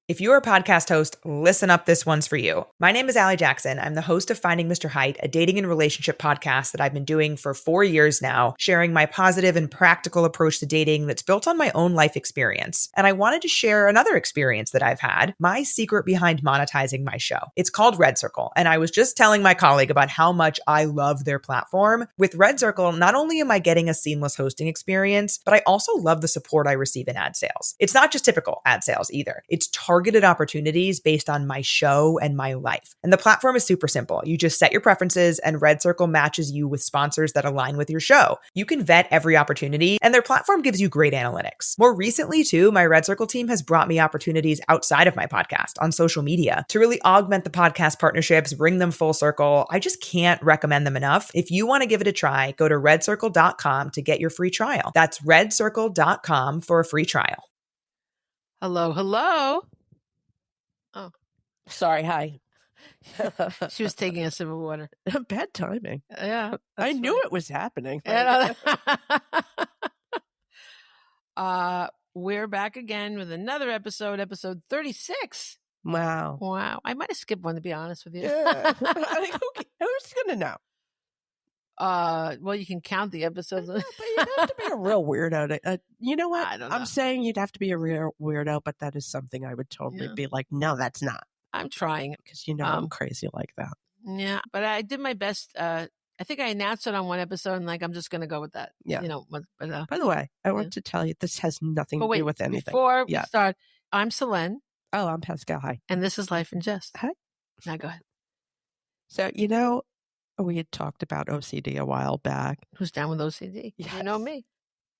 If you're a podcast host, listen up, this one's for you. My name is Allie Jackson. I'm the host of Finding Mr. Height, a dating and relationship podcast that I've been doing for 4 years now, sharing my positive and practical approach to dating that's built on my own life experience. And I wanted to share another experience that I've had, my secret behind monetizing my show. It's called Red Circle, and I was just telling my colleague about how much I love their platform. With Red Circle, not only am I getting a seamless hosting experience, but I also love the support I receive in ad sales. It's not just typical ad sales either. It's targeted opportunities based on my show and my life. And the platform is super simple. You just set your preferences and Red Circle matches you with sponsors that align with your show. You can vet every opportunity and their platform gives you great analytics. More recently too, my Red Circle team has brought me opportunities outside of my podcast on social media to really augment the podcast partnerships, bring them full circle. I just can't recommend them enough. If you want to give it a try, go to redcircle.com to get your free trial. That's redcircle.com for a free trial. Hello, hello. Oh, sorry. Hi. She was taking a sip of water. Bad timing. Yeah. I knew it was happening. We're back again with another episode 36. Wow. I might have skipped one, to be honest with you. Yeah. Who's going to know? Well, you can count the episodes. But you have to be a real weirdo. You know what? I don't know. I'm saying you'd have to be a real weirdo, but that is something I would totally be like, no, that's not. I'm trying. Because I'm crazy like that. Yeah, but I did my best. I think I announced it on one episode and I'm just going to go with that. Yeah. But, by the way, I want to tell you, this has nothing to do with anything. Before we start, I'm Selene. Oh, I'm Pascale. Hi. And this is Life in Jest. Hi. Now go ahead. So, we had talked about OCD a while back. Who's down with OCD? Yes. You know me.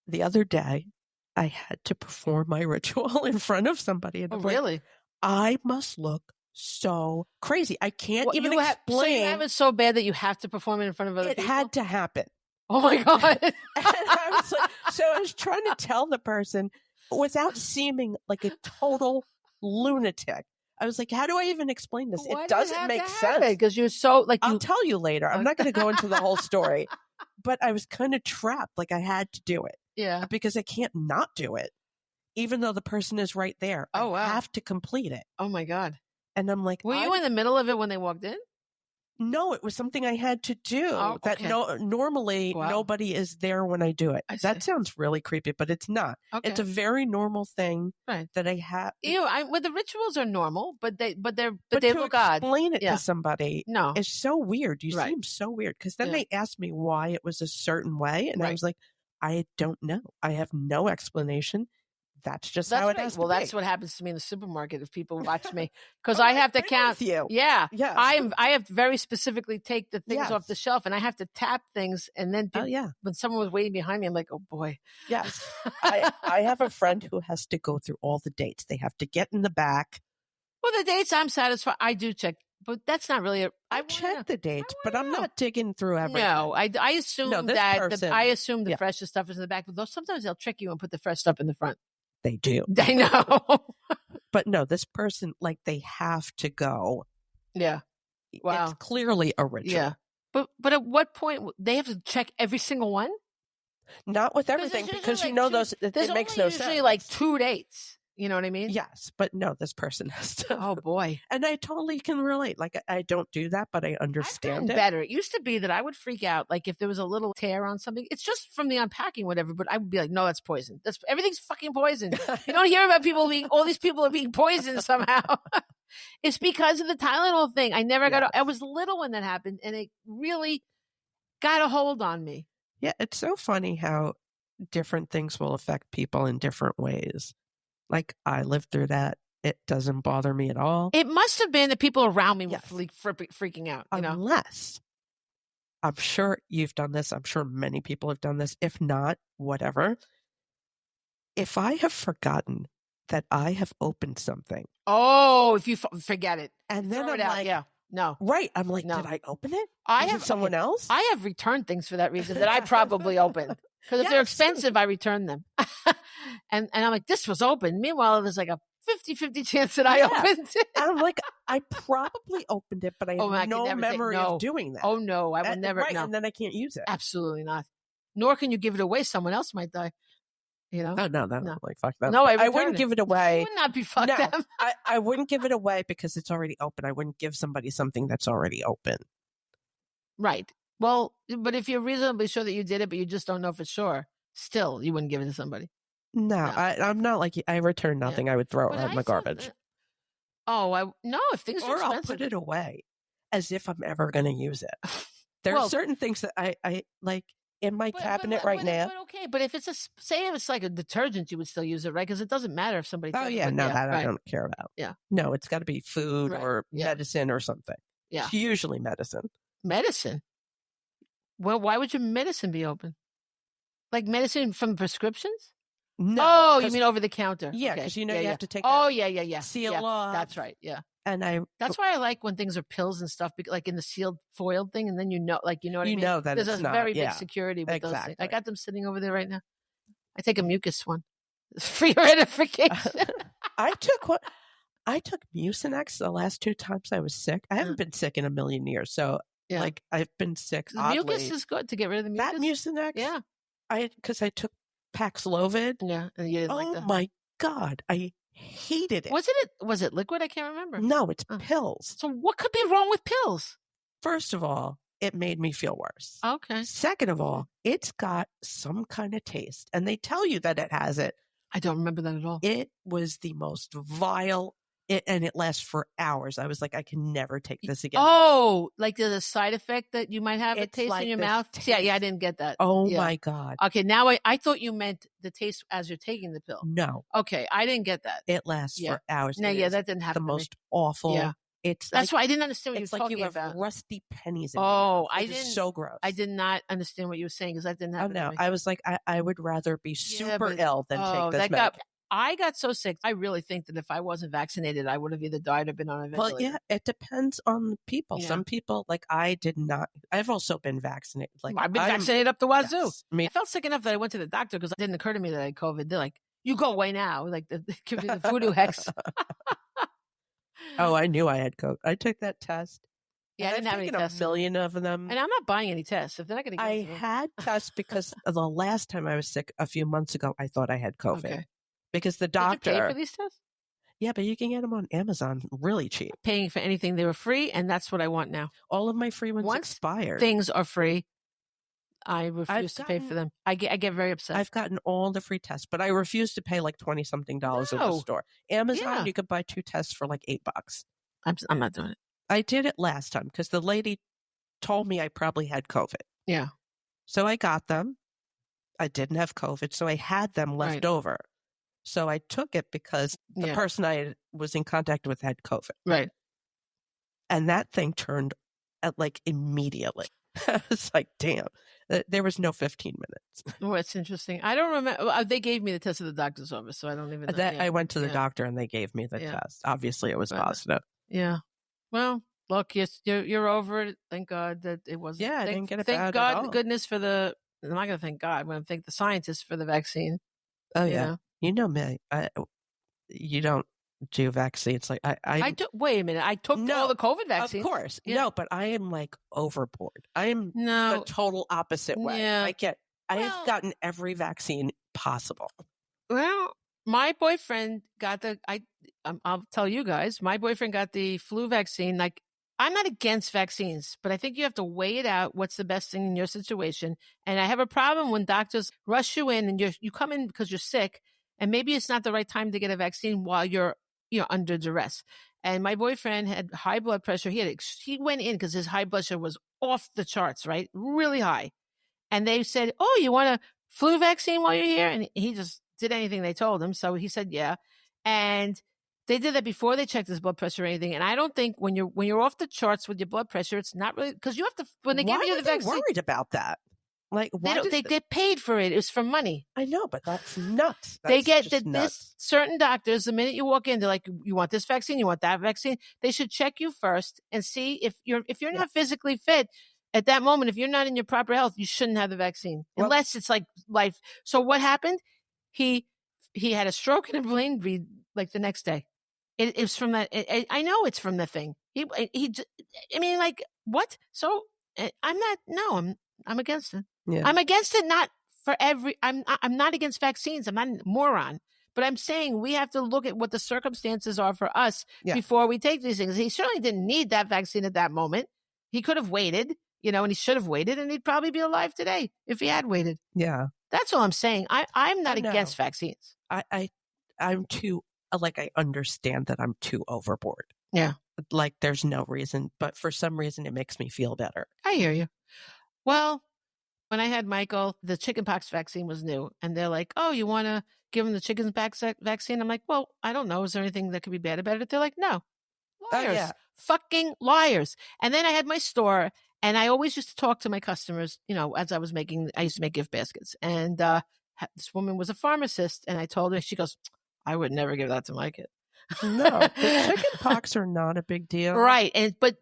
The other day, I had to perform my ritual in front of somebody. Oh, really? I must look so crazy. I can't even explain. So you have it so bad that you have to perform it in front of other people? It had to happen. Oh, my God. And I was like, so I was trying to tell the person without seeming like a total lunatic. I was like, how do I even explain this? Why it doesn't make sense. Because you're so like. I'll tell you later. I'm not going to go into the whole story. But I was kind of trapped. Like I had to do it. Yeah. Because I can't not do it. Even though the person is right there. Oh, wow. I have to complete it. Oh, my God. And I'm like, were you in the middle of it when they walked in? No, it was something I had to do that normally nobody is there when I do it. That sounds really creepy, but it's not. Okay. It's a very normal thing that I have. Well, the rituals are normal, but they look odd. Explain it to somebody. No, it's so weird. You seem so weird because then they asked me why it was a certain way, and I was like, I don't know. I have no explanation. That's just how it has to be. That's what happens to me in the supermarket if people watch me because I have to count. You. Yeah. Yes. I have to very specifically take the things off the shelf and I have to tap things and then when someone was waiting behind me, I'm like, oh boy. Yes. I have a friend who has to go through all the dates. They have to get in the back. Well, the dates I'm satisfied. I do check, but that's not really I check the dates, but I'm not digging through everything. No, I assume I assume the freshest stuff is in the back, but sometimes they'll trick you and put the fresh stuff in the front. They do. I know. But no, this person, they have to go. Yeah. Wow. It's clearly a ritual. Yeah. But at what point they have to check every single one? Not with everything because it makes no sense. There's usually 2 dates. You know what I mean? Yes, but no, this person has to. Oh boy. And I totally can relate. I don't do that, but I understand it. Better. It used to be that I would freak out if there was a little tear on something. It's just from the unpacking, whatever. But I would be like, no, that's poison. Everything's fucking poison. You don't hear about all these people are being poisoned somehow. It's because of the Tylenol thing. I never got. I was little when that happened, and it really got a hold on me. Yeah, it's so funny how different things will affect people in different ways. I lived through that. It doesn't bother me at all. It must have been the people around me were freaking out. Unless, I'm sure you've done this. I'm sure many people have done this. If not, whatever. If I have forgotten that I have opened something. Oh, if you forget it. And then I'm like, no. Right. I'm like, did I open it? Is it someone else? I have returned things for that reason that I probably opened. Because if they're expensive, I return them. and I'm like, this was open. Meanwhile, there's a 50-50 chance that I opened it. And I'm like, I probably opened it, but I have no memory of doing that. Oh, no. I would never. Right, and then I can't use it. Absolutely not. Nor can you give it away. Someone else might die. You know? Oh, no, I'm like, fuck them. No, I wouldn't give it away. You would not be fuck No, them. I wouldn't give it away because it's already open. I wouldn't give somebody something that's already open. Right. Well, but if you're reasonably sure that you did it, but you just don't know for sure, still, you wouldn't give it to somebody. No. I'm not like, I return nothing. Yeah. I would throw it But in I my thought garbage. no, if things are Or I'll expensive. put it away as if I'm ever going to use it. There are certain things that I like in my cabinet right now. But okay, but if it's say if it's like a detergent, you would still use it, right? Because it doesn't matter if somebody. Oh yeah, no, that I don't care about. Yeah, no, it's got to be food or medicine or something. Yeah, it's usually medicine. Medicine. Well, why would your medicine be open? Like medicine from prescriptions? No. Oh, you mean over the counter? Yeah, because you have to take. Seal off. That's right. Yeah. And that's why I like when things are pills and stuff, like in the sealed foiled thing, and then you know what I mean. You know that there's it's a not, very big security with those things. I got them sitting over there right now. I take a mucus one for your edification. I took Mucinex the last 2 times I was sick. I haven't been sick in a million years, so like I've been sick. The mucus is good to get rid of the mucus. That Mucinex, yeah. Because I took Paxlovid. Yeah, and you didn't like that. Oh my God, I hated it. Was it liquid? I can't remember. No, it's pills. So what could be wrong with pills? First of all, it made me feel worse. Okay. Second of all, it's got some kind of taste, and they tell you that it has it. I don't remember that at all. It was the most vile, and it lasts for hours. I was like, I can never take this again. Oh, like there's a side effect that you might have a taste like in your mouth? Yeah, I didn't get that. Oh my God. Okay, now I thought you meant the taste as you're taking the pill. No. Okay, I didn't get that. It lasts for hours. No, that didn't happen. The most awful. Yeah. That's why I didn't understand what you were talking about. It's like you have rusty pennies in I didn't. It's so gross. I did not understand what you were saying because that didn't happen. Oh no, I was like, I would rather be super ill than take this medication. I got so sick. I really think that if I wasn't vaccinated, I would have either died or been on a ventilator. Well, yeah, it depends on people. Yeah. Some people, like I did not. I've also been vaccinated. Like I've been vaccinated up the wazoo. Yes, I felt sick enough that I went to the doctor because it didn't occur to me that I had COVID. They're like, "You go away now." Like they give me the voodoo hex. Oh, I knew I had COVID. I took that test. Yeah, I didn't have any tests. A million of them. And I'm not buying any tests. If they're not going to give I had tests because the last time I was sick a few months ago, I thought I had COVID. Okay. Because the doctor. Did you pay for these tests? Yeah, but you can get them on Amazon really cheap. Paying for anything, they were free, and that's what I want now. All of my free ones expired. Things are free. I refuse to pay for them. I get very upset. I've gotten all the free tests, but I refuse to pay like $20-something at the store. Amazon, you could buy 2 tests for like $8. I'm not doing it. I did it last time because the lady told me I probably had COVID. Yeah. So I got them. I didn't have COVID, so I had them left over. So I took it because the person I was in contact with had COVID. Right. And that thing turned like immediately. I was like, damn, there was no 15 minutes. Oh, it's interesting. I don't remember. They gave me the test at the doctor's office, so I don't even know. I went to the doctor and they gave me the test. Obviously, it was positive. Yeah. Well, look, you're over it. Thank God that it wasn't. Yeah, I didn't get it bad Thank God, at all. goodness for the. I'm not going to thank God. I'm going to thank the scientists for the vaccine. Oh, yeah. You know me. You don't do vaccines. Like I do. Wait a minute. I took all the COVID vaccines. Of course. Yeah. No, but I am like overboard. I am the total opposite way. Yeah. I've gotten every vaccine possible. Well, my boyfriend got I'll tell you guys, my boyfriend got the flu vaccine. Like, I'm not against vaccines, but I think you have to weigh it out. What's the best thing in your situation? And I have a problem when doctors rush you in and you come in because you're sick, and maybe it's not the right time to get a vaccine while you're under duress. And my boyfriend had high blood pressure. He went in because his high blood pressure was off the charts, right? Really high. And they said, "Oh, you want a flu vaccine while you're here?" And he just did anything they told him. So he said, yeah. And they did that before they checked his blood pressure or anything. And I don't think when you're off the charts with your blood pressure, it's not really, because you have to, when they give you the vaccine. Why are they worried about that? Like, why they get paid for it. It's for money. I know, but that's nuts. They get this certain doctors, the minute you walk in, they're like, you want this vaccine, you want that vaccine. They should check you first and see if you're not physically fit at that moment. If you're not in your proper health, you shouldn't have the vaccine unless it's like life. So what happened? He had a stroke and a brain bleed like the next day. It was from that. I know it's from the thing. I mean, like, what? So I'm against it. Yeah. I'm against it, not I'm not against vaccines. I'm not a moron. But I'm saying we have to look at what the circumstances are for us before we take these things. He certainly didn't need that vaccine at that moment. He could have waited, and he should have waited, and he'd probably be alive today if he had waited. Yeah. That's all I'm saying. I'm not against vaccines. I'm too, I understand that I'm too overboard. Yeah. Like there's no reason, but for some reason it makes me feel better. I hear you. Well, when I had Michael, the chickenpox vaccine was new. And they're like, oh, you want to give him the chickenpox vaccine? I'm like, well, I don't know. Is there anything that could be bad about it? They're like, no. Liars. Fucking liars. And then I had my store, and I always used to talk to my customers, as I used to make gift baskets. And this woman was a pharmacist, and I told her, she goes, I would never give that to my kid. No, the chickenpox are not a big deal. Right. But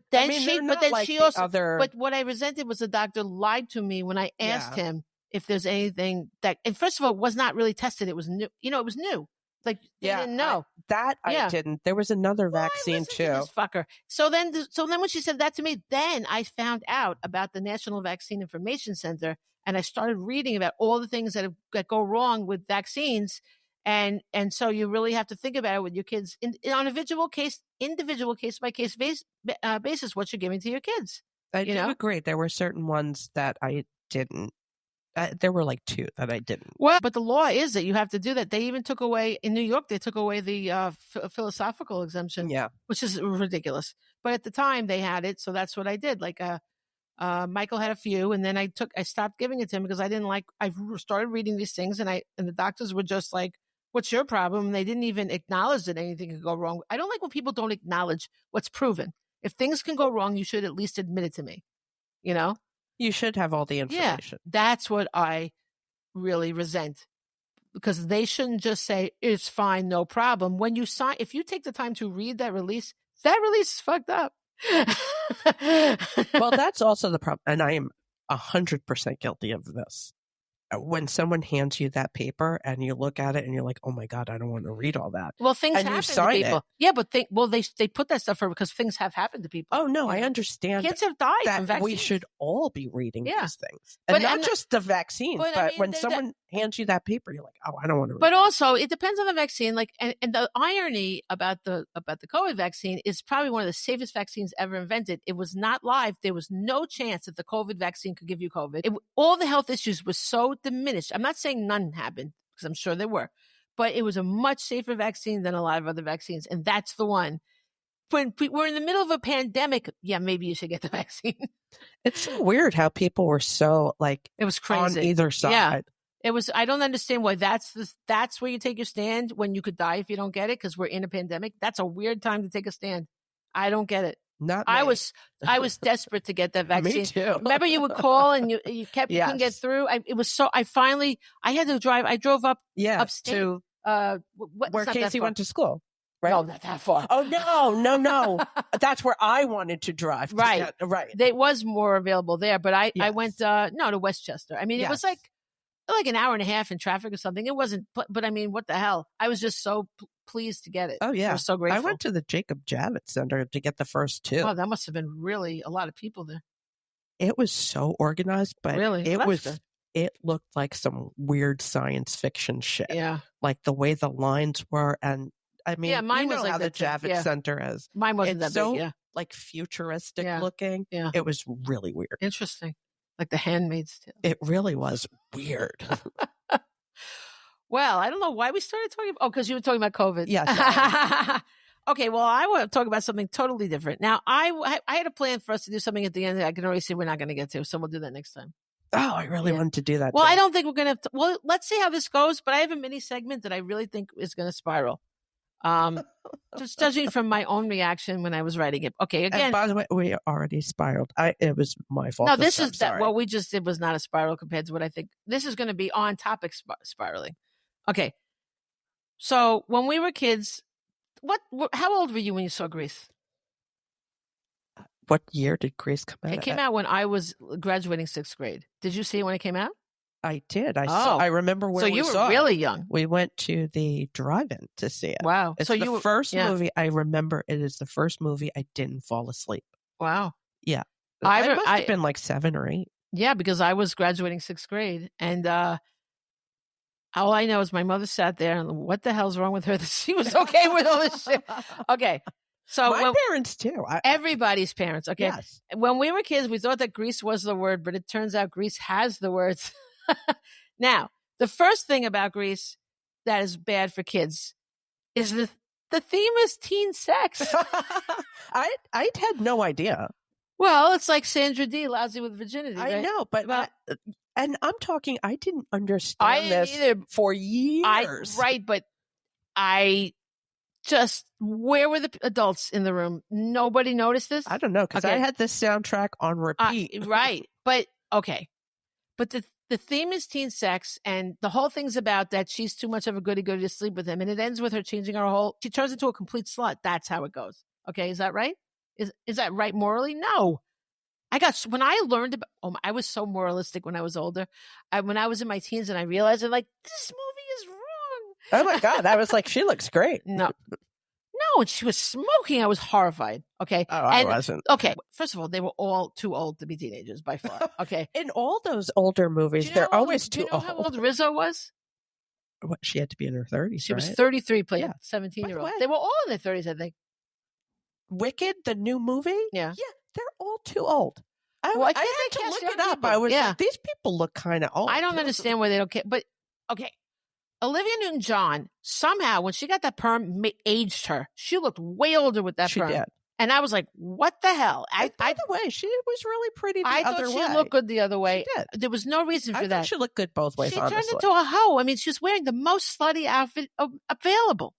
what I resented was the doctor lied to me when I asked him if there's anything that, and first of all, it was not really tested. It was new. It was new. Like, they didn't know. I didn't. There was another vaccine too. This fucker. So then when she said that to me, then I found out about the National Vaccine Information Center, and I started reading about all the things that go wrong with vaccines. And so you really have to think about it with your kids on an individual case by case basis, what you're giving to your kids. I do agree. There were certain ones that I didn't. There were like 2 that I didn't. Well, but the law is that you have to do that. They even took away, in New York, they took away the philosophical exemption, which is ridiculous. But at the time they had it, so that's what I did. Like Michael had a few, and then I stopped giving it to him because I started reading these things, and the doctors were just like, what's your problem? And they didn't even acknowledge that anything could go wrong. I don't like when people don't acknowledge what's proven. If things can go wrong, you should at least admit it to me, You should have all the information. Yeah, that's what I really resent, because they shouldn't just say, it's fine, no problem. When you sign, if you take the time to read that release is fucked up. Well, that's also the problem. And I am 100% guilty of this. When someone hands you that paper and you look at it and you're like, oh my God, I don't want to read all that. Well, things happen to people. Yeah, but they put that stuff because things have happened to people. Oh no, I understand. Kids have died from vaccines. We should all be reading these things. And not just the vaccines, but when someone hands you that paper, you're like, oh, I don't want to read But also, it depends on the vaccine. Like, and the irony about the COVID vaccine is probably one of the safest vaccines ever invented. It was not live. There was no chance that the COVID vaccine could give you COVID. All the health issues were so diminished. I'm not saying none happened, because I'm sure there were, but it was a much safer vaccine than a lot of other vaccines. And that's the one. When we're in the middle of a pandemic, maybe you should get the vaccine. It's so weird how people were so it was crazy on either side. Yeah. It was. I don't understand why that's where you take your stand when you could die if you don't get it, because we're in a pandemic. That's a weird time to take a stand. I don't get it. Not me. I was desperate to get that vaccine. Me too. Remember, you would call and you couldn't get through. I had to drive. I drove up upstate to where Casey went to school. Right? No, not that far. Oh no. That's where I wanted to drive. Right. Right. There was more available there, but I went to Westchester. I mean, it was like an hour and a half in traffic or something. It wasn't, but I mean, what the hell? I was just so pleased to get it. Oh yeah, I was so grateful. I went to the Jacob Javits Center to get the first 2. Oh, that must have been really a lot of people there. It was so organized, but really? It looked like some weird science fiction shit. Yeah, like the way the lines were, and I mean, mine was like how the Javits Center is. Mine wasn't that so, big. Yeah, like futuristic looking. Yeah, it was really weird. Interesting. Like The Handmaid's Tale. It really was weird. Well, I don't know why we started talking. Oh, because you were talking about COVID. Yes. Okay, well, I want to talk about something totally different. Now, I had a plan for us to do something at the end that I can already say we're not going to get to, so we'll do that next time. Oh, I really wanted to do that. Well, too. I don't think we're going to. Well, let's see how this goes. But I have a mini segment that I really think is going to spiral. Just judging from my own reaction when I was writing it. Okay, again. And by the way, we already spiraled. It was my fault. No, this is that. What we just did was not a spiral compared to what I think. This is going to be on topic spiraling. Okay. So when we were kids, how old were you when you saw Grease? What year did Grease come out? It came out when I was graduating 6th grade. Did you see it when it came out? I did. I remember where we saw it. So you were really young. We went to the drive-in to see it. Wow. It's the first movie I remember. It is the first movie I didn't fall asleep. Wow. Yeah. I must have been like 7 or 8. Yeah, because I was graduating 6th grade. And All I know is my mother sat there and what the hell's wrong with her that she was okay with all this shit. Okay. So my parents too. Everybody's parents. Okay. Yes. When we were kids, we thought that Grease was the word, but it turns out Grease has the words. Now, the first thing about Grease that is bad for kids is the theme is teen sex. I had no idea. Well, it's like Sandra Dee, Lousy with Virginity. Right? I know, but and I'm talking, I didn't understand this either. for years. Right, but where were the adults in the room? Nobody noticed this? I don't know, because I had this soundtrack on repeat. Right, but okay. But the theme is teen sex, and the whole thing's about that she's too much of a goody-goody to sleep with him, and it ends with her changing she turns into a complete slut. That's how it goes. Okay, is that right? Is that right morally? No. When I learned about, I was so moralistic when I was older. When I was in my teens and I realized I'm like, this movie is wrong. Oh my God. I was like, she looks great. No, and she was smoking. I was horrified. Okay. Oh, I wasn't. Okay. First of all, they were all too old to be teenagers by far. Okay. In all those older movies, they're always too old. Do you know how old Rizzo was? What, she had to be in her 30s, She was 33 playing 17-year-old. They were all in their 30s, I think. Wicked, the new movie? Yeah. Yeah, they're all too old. I had to look it up. I was like, these people look kind of old. I don't understand why they don't care. But, okay. Olivia Newton-John, somehow, when she got that perm, aged her. She looked way older with that perm. She did. And I was like, what the hell? By the way, she was really pretty the other way. I thought she looked good the other way. She did. There was no reason for that. I thought she looked good both ways, She honestly. turned into a hoe. I mean, she was wearing the most slutty outfit available.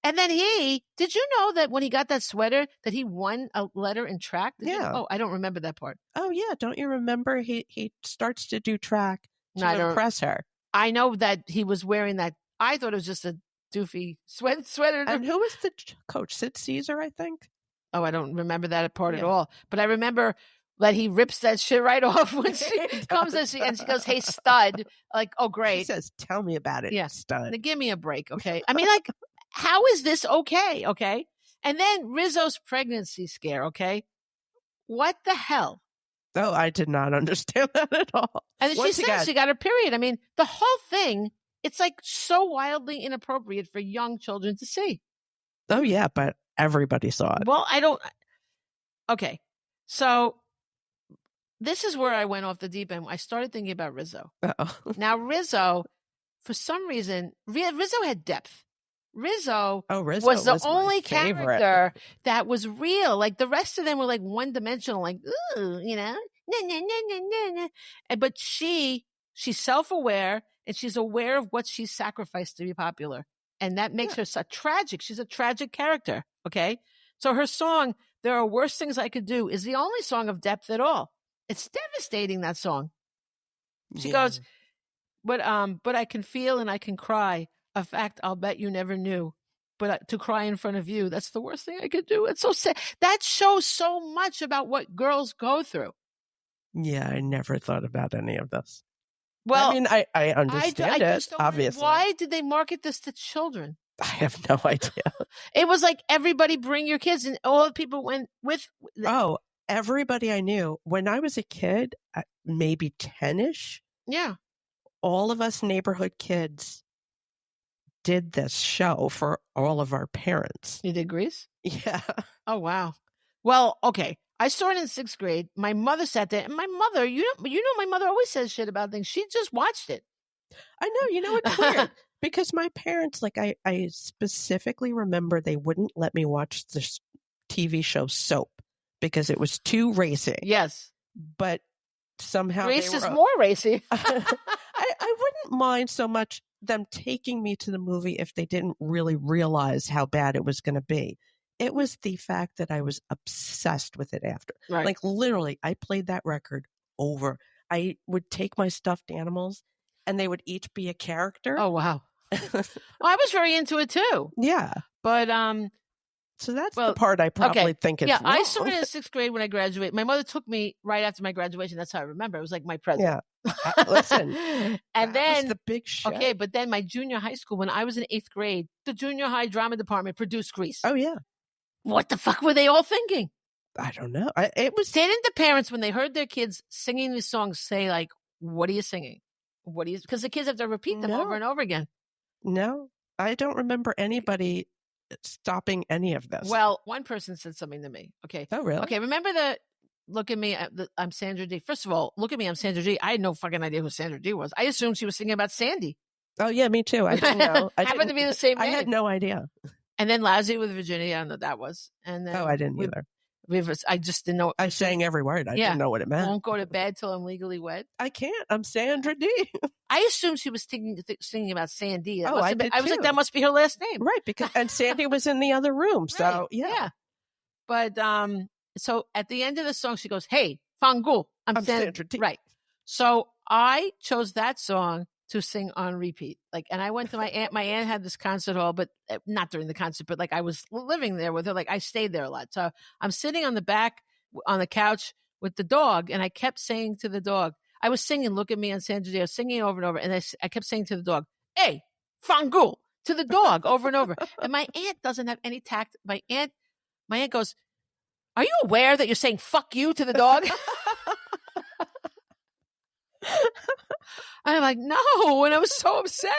And then did you know that when he got that sweater that he won a letter in track? I don't remember that part. Oh, yeah. Don't you remember he starts to do track to impress her? I know that he was wearing that. I thought it was just a doofy sweater. And who was the coach? Sid Caesar, I think. Oh, I don't remember that part at all. But I remember that he rips that shit right off when she comes and she goes, hey, stud. Like, oh, great. She says, tell me about it, stud. Now, give me a break, okay? I mean, like, how is this okay, okay? And then Rizzo's pregnancy scare, okay? What the hell? Oh, I did not understand that at all. And then she says she got her period. I mean, the whole thing, it's like so wildly inappropriate for young children to see. Oh, yeah, but everybody saw it. Well, okay. So this is where I went off the deep end. I started thinking about Rizzo. Uh-oh. Now, Rizzo, for some reason, Rizzo had depth. Rizzo was the only character that was real. Like the rest of them were like one-dimensional, like, ooh, you know, but she's self-aware and she's aware of what she's sacrificed to be popular. And that makes her she's a tragic character. Okay. So her song, There Are Worse Things I Could Do, is the only song of depth at all. It's devastating, that song. She goes, but I can feel and I can cry. A fact I'll bet you never knew. But to cry in front of you, that's the worst thing I could do. It's so sad. That shows so much about what girls go through. Yeah, I never thought about any of this. Well, I mean, I understand it, obviously. Why did they market this to children? I have no idea. It was like, everybody bring your kids, and all the people went with. Oh, everybody I knew. When I was a kid, maybe 10-ish. Yeah. All of us neighborhood kids did this show for all of our parents. You did Grease? Yeah. Oh, wow. Well, okay. I saw it in 6th grade. My mother sat there, and my mother, you know, my mother always says shit about things. She just watched it. I know. You know, it's weird because my parents, like, I specifically remember they wouldn't let me watch this TV show Soap because it was too racy. Yes. But somehow Grease is more racy. I wouldn't mind so much them taking me to the movie if they didn't really realize how bad it was going to be. It was the fact that I was obsessed with it after. Right. Like literally, I played that record over. I would take my stuffed animals and they would each be a character. Oh, wow. Well, I was very into it too. Yeah. But, so that's the part I probably think is wrong. I saw it in 6th grade when I graduated. My mother took me right after my graduation. That's how I remember. It was like my present. Yeah. Listen. And then was the big shit. Okay, but then my junior high school, when I was in 8th grade, the junior high drama department produced Grease. Oh, yeah. What the fuck were they all thinking? I don't know. Didn't the parents, when they heard their kids singing these songs, say like, what are you singing? What do you? Because the kids have to repeat them No. over and over again. No, I don't remember anybody stopping any of this. Well, one person said something to me. Okay. Oh, really? Okay. Remember the look at me. I'm Sandra D. First of all, look at me. I'm Sandra D. I had no fucking idea who Sandra D was. I assumed she was singing about Sandy. Oh, yeah, me too. I didn't know. Happened to be the same name. I had no idea. And then Lousy with Virginia. I don't know what that was. And then I didn't either. I just didn't know. I sang every word. I didn't know what it meant. Won't go to bed till I'm legally wed. I can't. I'm Sandra D. I assumed she was singing about Sandy. I did I was like, that must be her last name. Right. And Sandy was in the other room. So, Right, yeah. But so at the end of the song, she goes, "Hey, Fangul, I'm Sandra D." Right. So I chose that song to sing on repeat. And I went to my aunt. My aunt had this concert hall, but not during the concert, but I was living there with her. I stayed there a lot. So I'm sitting on the back on the couch with the dog, and I kept saying to the dog, I was singing "Look at Me" on Sandra D. I was singing over and over, and I kept saying to the dog, "Hey, Fangul," to the dog over and over. And my aunt doesn't have any tact. My aunt goes, "Are you aware that you're saying fuck you to the dog?" I'm like, no. And I was so upset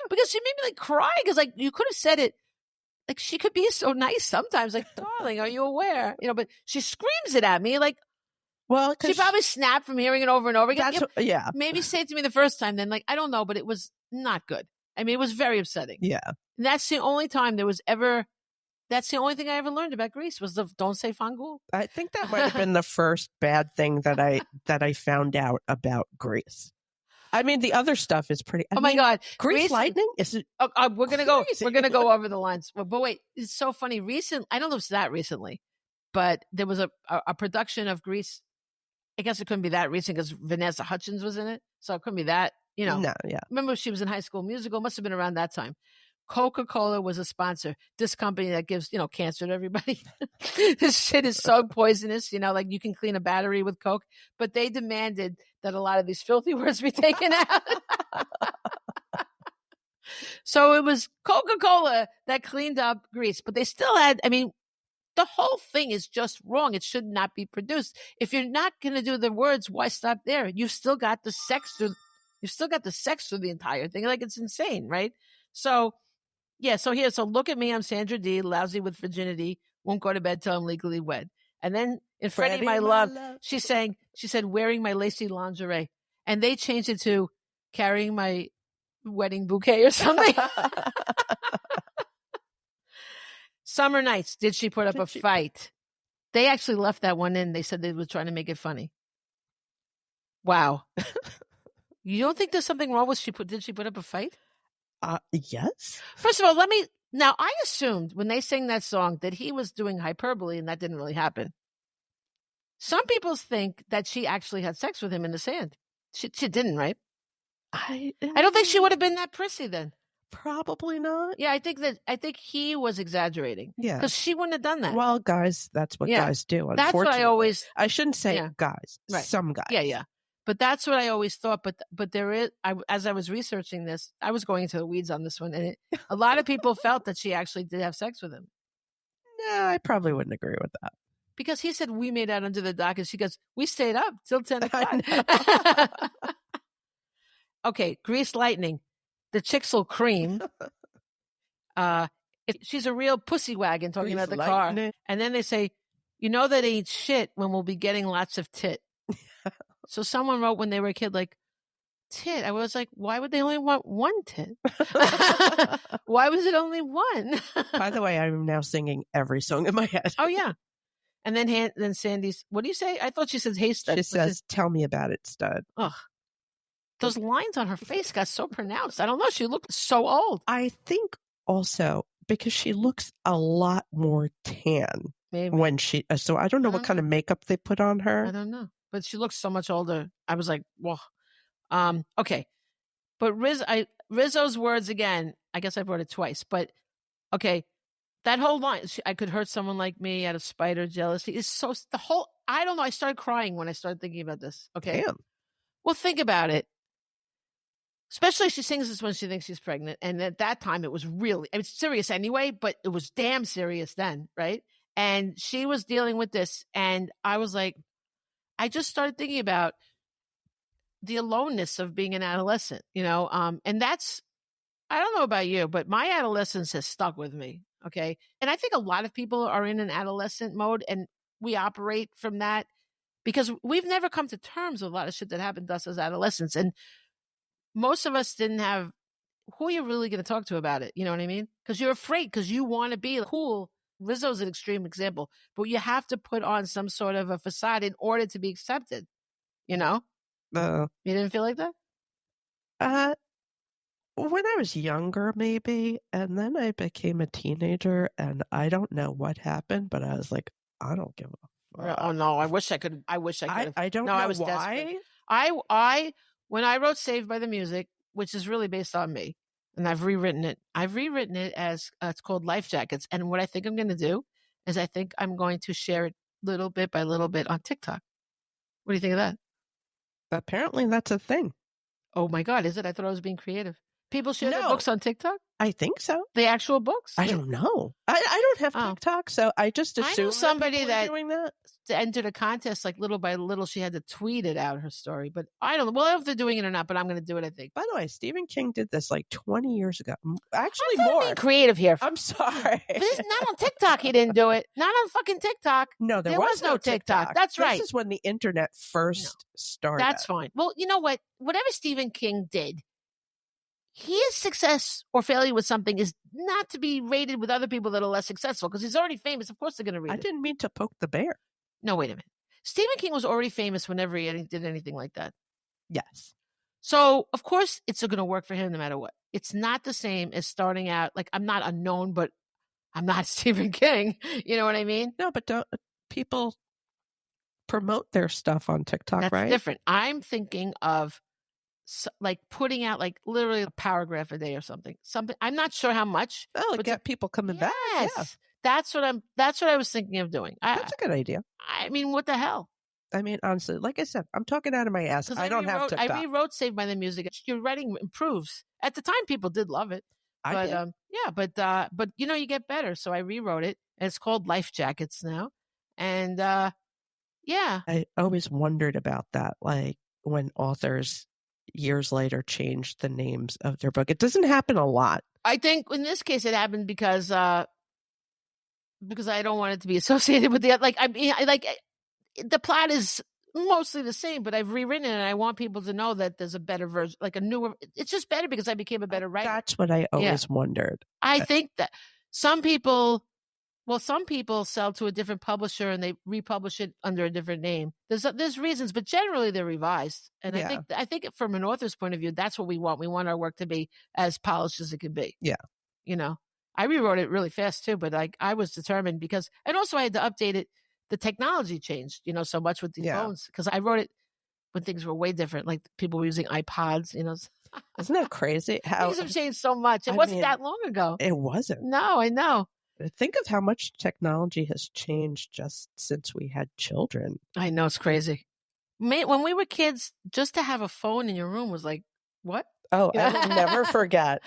because she made me cry because you could have said it. She could be so nice sometimes. Darling, are you aware? But she screams it at me. Well, she probably snapped from hearing it over and over again. Maybe say it to me the first time. Then I don't know, but it was not good. I mean, it was very upsetting. Yeah. And that's the only time that's the only thing I ever learned about Greece was don't say Fangul. I think that might have been the first bad thing that I found out about Greece. I mean, the other stuff is pretty. My God, Grease lightning is it? We're gonna go. We're gonna go over the lines. But wait, it's so funny. I don't know if it's that recently, but there was a production of Grease. I guess it couldn't be that recent because Vanessa Hudgens was in it, so it couldn't be that. No, yeah. Remember, she was in High School Musical. Must have been around that time. Coca-Cola was a sponsor. This company that gives, cancer to everybody. This shit is so poisonous, you can clean a battery with Coke, but they demanded that a lot of these filthy words be taken out. So it was Coca-Cola that cleaned up Greece, but they still had, the whole thing is just wrong. It should not be produced. If you're not going to do the words, why stop there? You've still got the sex through the entire thing. It's insane, right? So, yeah, so look at me, I'm Sandra D, lousy with virginity, won't go to bed till I'm legally wed. And then in Freddie, my love, she said, wearing my lacy lingerie. And they changed it to carrying my wedding bouquet or something. Summer Nights, did she put up a fight? They actually left that one in. They said they were trying to make it funny. Wow. You don't think there's something wrong with did she put up a fight? Yes. First of all, now I assumed when they sang that song that he was doing hyperbole and that didn't really happen. Some people think that she actually had sex with him in the sand. She didn't, right? I don't think she would have been that prissy then. Probably not. Yeah, I think he was exaggerating. Yeah. Because she wouldn't have done that. Well, guys, that's what guys do. That's what I always. I shouldn't say guys. Right. Some guys. Yeah. But that's what I always thought. But there is, as I was researching this, I was going into the weeds on this one, and a lot of people felt that she actually did have sex with him. No, I probably wouldn't agree with that. Because he said we made out under the dock, and she goes, we stayed up till 10 o'clock. Okay, Grease Lightning. The chicks will cream. She's a real pussy wagon talking about the car. And then they say, that ain't shit when we'll be getting lots of tit. So someone wrote when they were a kid, tit. I was like, why would they only want one tit? Why was it only one? By the way, I'm now singing every song in my head. Oh, yeah. And then Sandy's, what do you say? I thought she says, hey, stud. She says, tell me about it, stud. Ugh. Those lines on her face got so pronounced. I don't know. She looked so old. I think also because she looks a lot more tan. Maybe. When so I don't know what kind of makeup they put on her. I don't know. But she looks so much older. I was like, whoa. Okay. But Rizzo's words again, I guess I wrote it twice. But, okay, that whole line, I could hurt someone like me out of spite or jealousy, is so, I don't know. I started crying when I started thinking about this. Okay. Damn. Well, think about it. Especially she sings this when she thinks she's pregnant. And at that time, it was really, serious anyway, but it was damn serious then, right? And she was dealing with this. And I was like, I just started thinking about the aloneness of being an adolescent, and that's, I don't know about you, but my adolescence has stuck with me. Okay. And I think a lot of people are in an adolescent mode, and we operate from that because we've never come to terms with a lot of shit that happened to us as adolescents. And most of us didn't have, who are you really going to talk to about it? You know what I mean? Because you're afraid, because you want to be cool. Rizzo's an extreme example, but you have to put on some sort of a facade in order to be accepted. You didn't feel like that? When I was younger, maybe, and then I became a teenager, and I don't know what happened, but I was like, I don't give a fuck. Oh no, I wish I could. I don't know I was why. desperate. When I wrote Saved by the Music, which is really based on me, and I've rewritten it as it's called Life Jackets. And what I think I'm going to do is I think I'm going to share it little bit by little bit on TikTok. What do you think of that? Apparently that's a thing. Oh my God, is it? I thought I was being creative. People share their books on TikTok? I think so. The actual books? I don't know. I don't have TikTok, so I just assume I know somebody that doing that. Entered a contest, like little by little, she had to tweet it out, her story. But I don't know. Well, I don't know if they're doing it or not, but I'm going to do it, I think. By the way, Stephen King did this like 20 years ago. Actually, more. Being creative here. I'm sorry. But this is not on TikTok. He didn't do it. Not on fucking TikTok. No, there was no TikTok. That's right. This is when the internet first started. That's fine. Well, you know what? Whatever Stephen King did, his success or failure with something is not to be rated with other people that are less successful, because he's already famous. Of course they're going to read it. I didn't mean to poke the bear. No, wait a minute. Stephen King was already famous whenever he did anything like that. Yes. So, of course, it's going to work for him no matter what. It's not the same as starting out. Like, I'm not unknown, but I'm not Stephen King. You know what I mean? No, but don't people promote their stuff on TikTok, right? That's different. I'm thinking of like putting out like literally a paragraph a day or something. I'm not sure how much. Oh, get people coming back. Yes. That's what I was thinking of doing. That's a good idea. I mean, what the hell? I mean, honestly, like I said, I'm talking out of my ass. I don't have TikTok. I rewrote Saved by the Music. Your writing improves. At the time, people did love it. I did. But you get better. So I rewrote it, and it's called Life Jackets now. And I always wondered about that, like when authors years later changed the names of their book. It doesn't happen a lot. I think in this case it happened because I don't want it to be associated with the the plot is mostly the same, but I've rewritten it, and I want people to know that there's a better version, like a newer. It's just better because I became a better writer. That's what I always wondered. I think that some people sell to a different publisher and they republish it under a different name. There's reasons, but generally they're revised. And I think from an author's point of view, that's what we want. We want our work to be as polished as it can be. Yeah. I rewrote it really fast too, but I was determined because, and also I had to update it. The technology changed, so much with the phones, because I wrote it when things were way different. Like people were using iPods, Isn't that crazy? How things have changed so much. It wasn't that long ago. It wasn't. No, I know. Think of how much technology has changed just since we had children. I know, it's crazy. When we were kids, just to have a phone in your room was like, what? Oh, I will never forget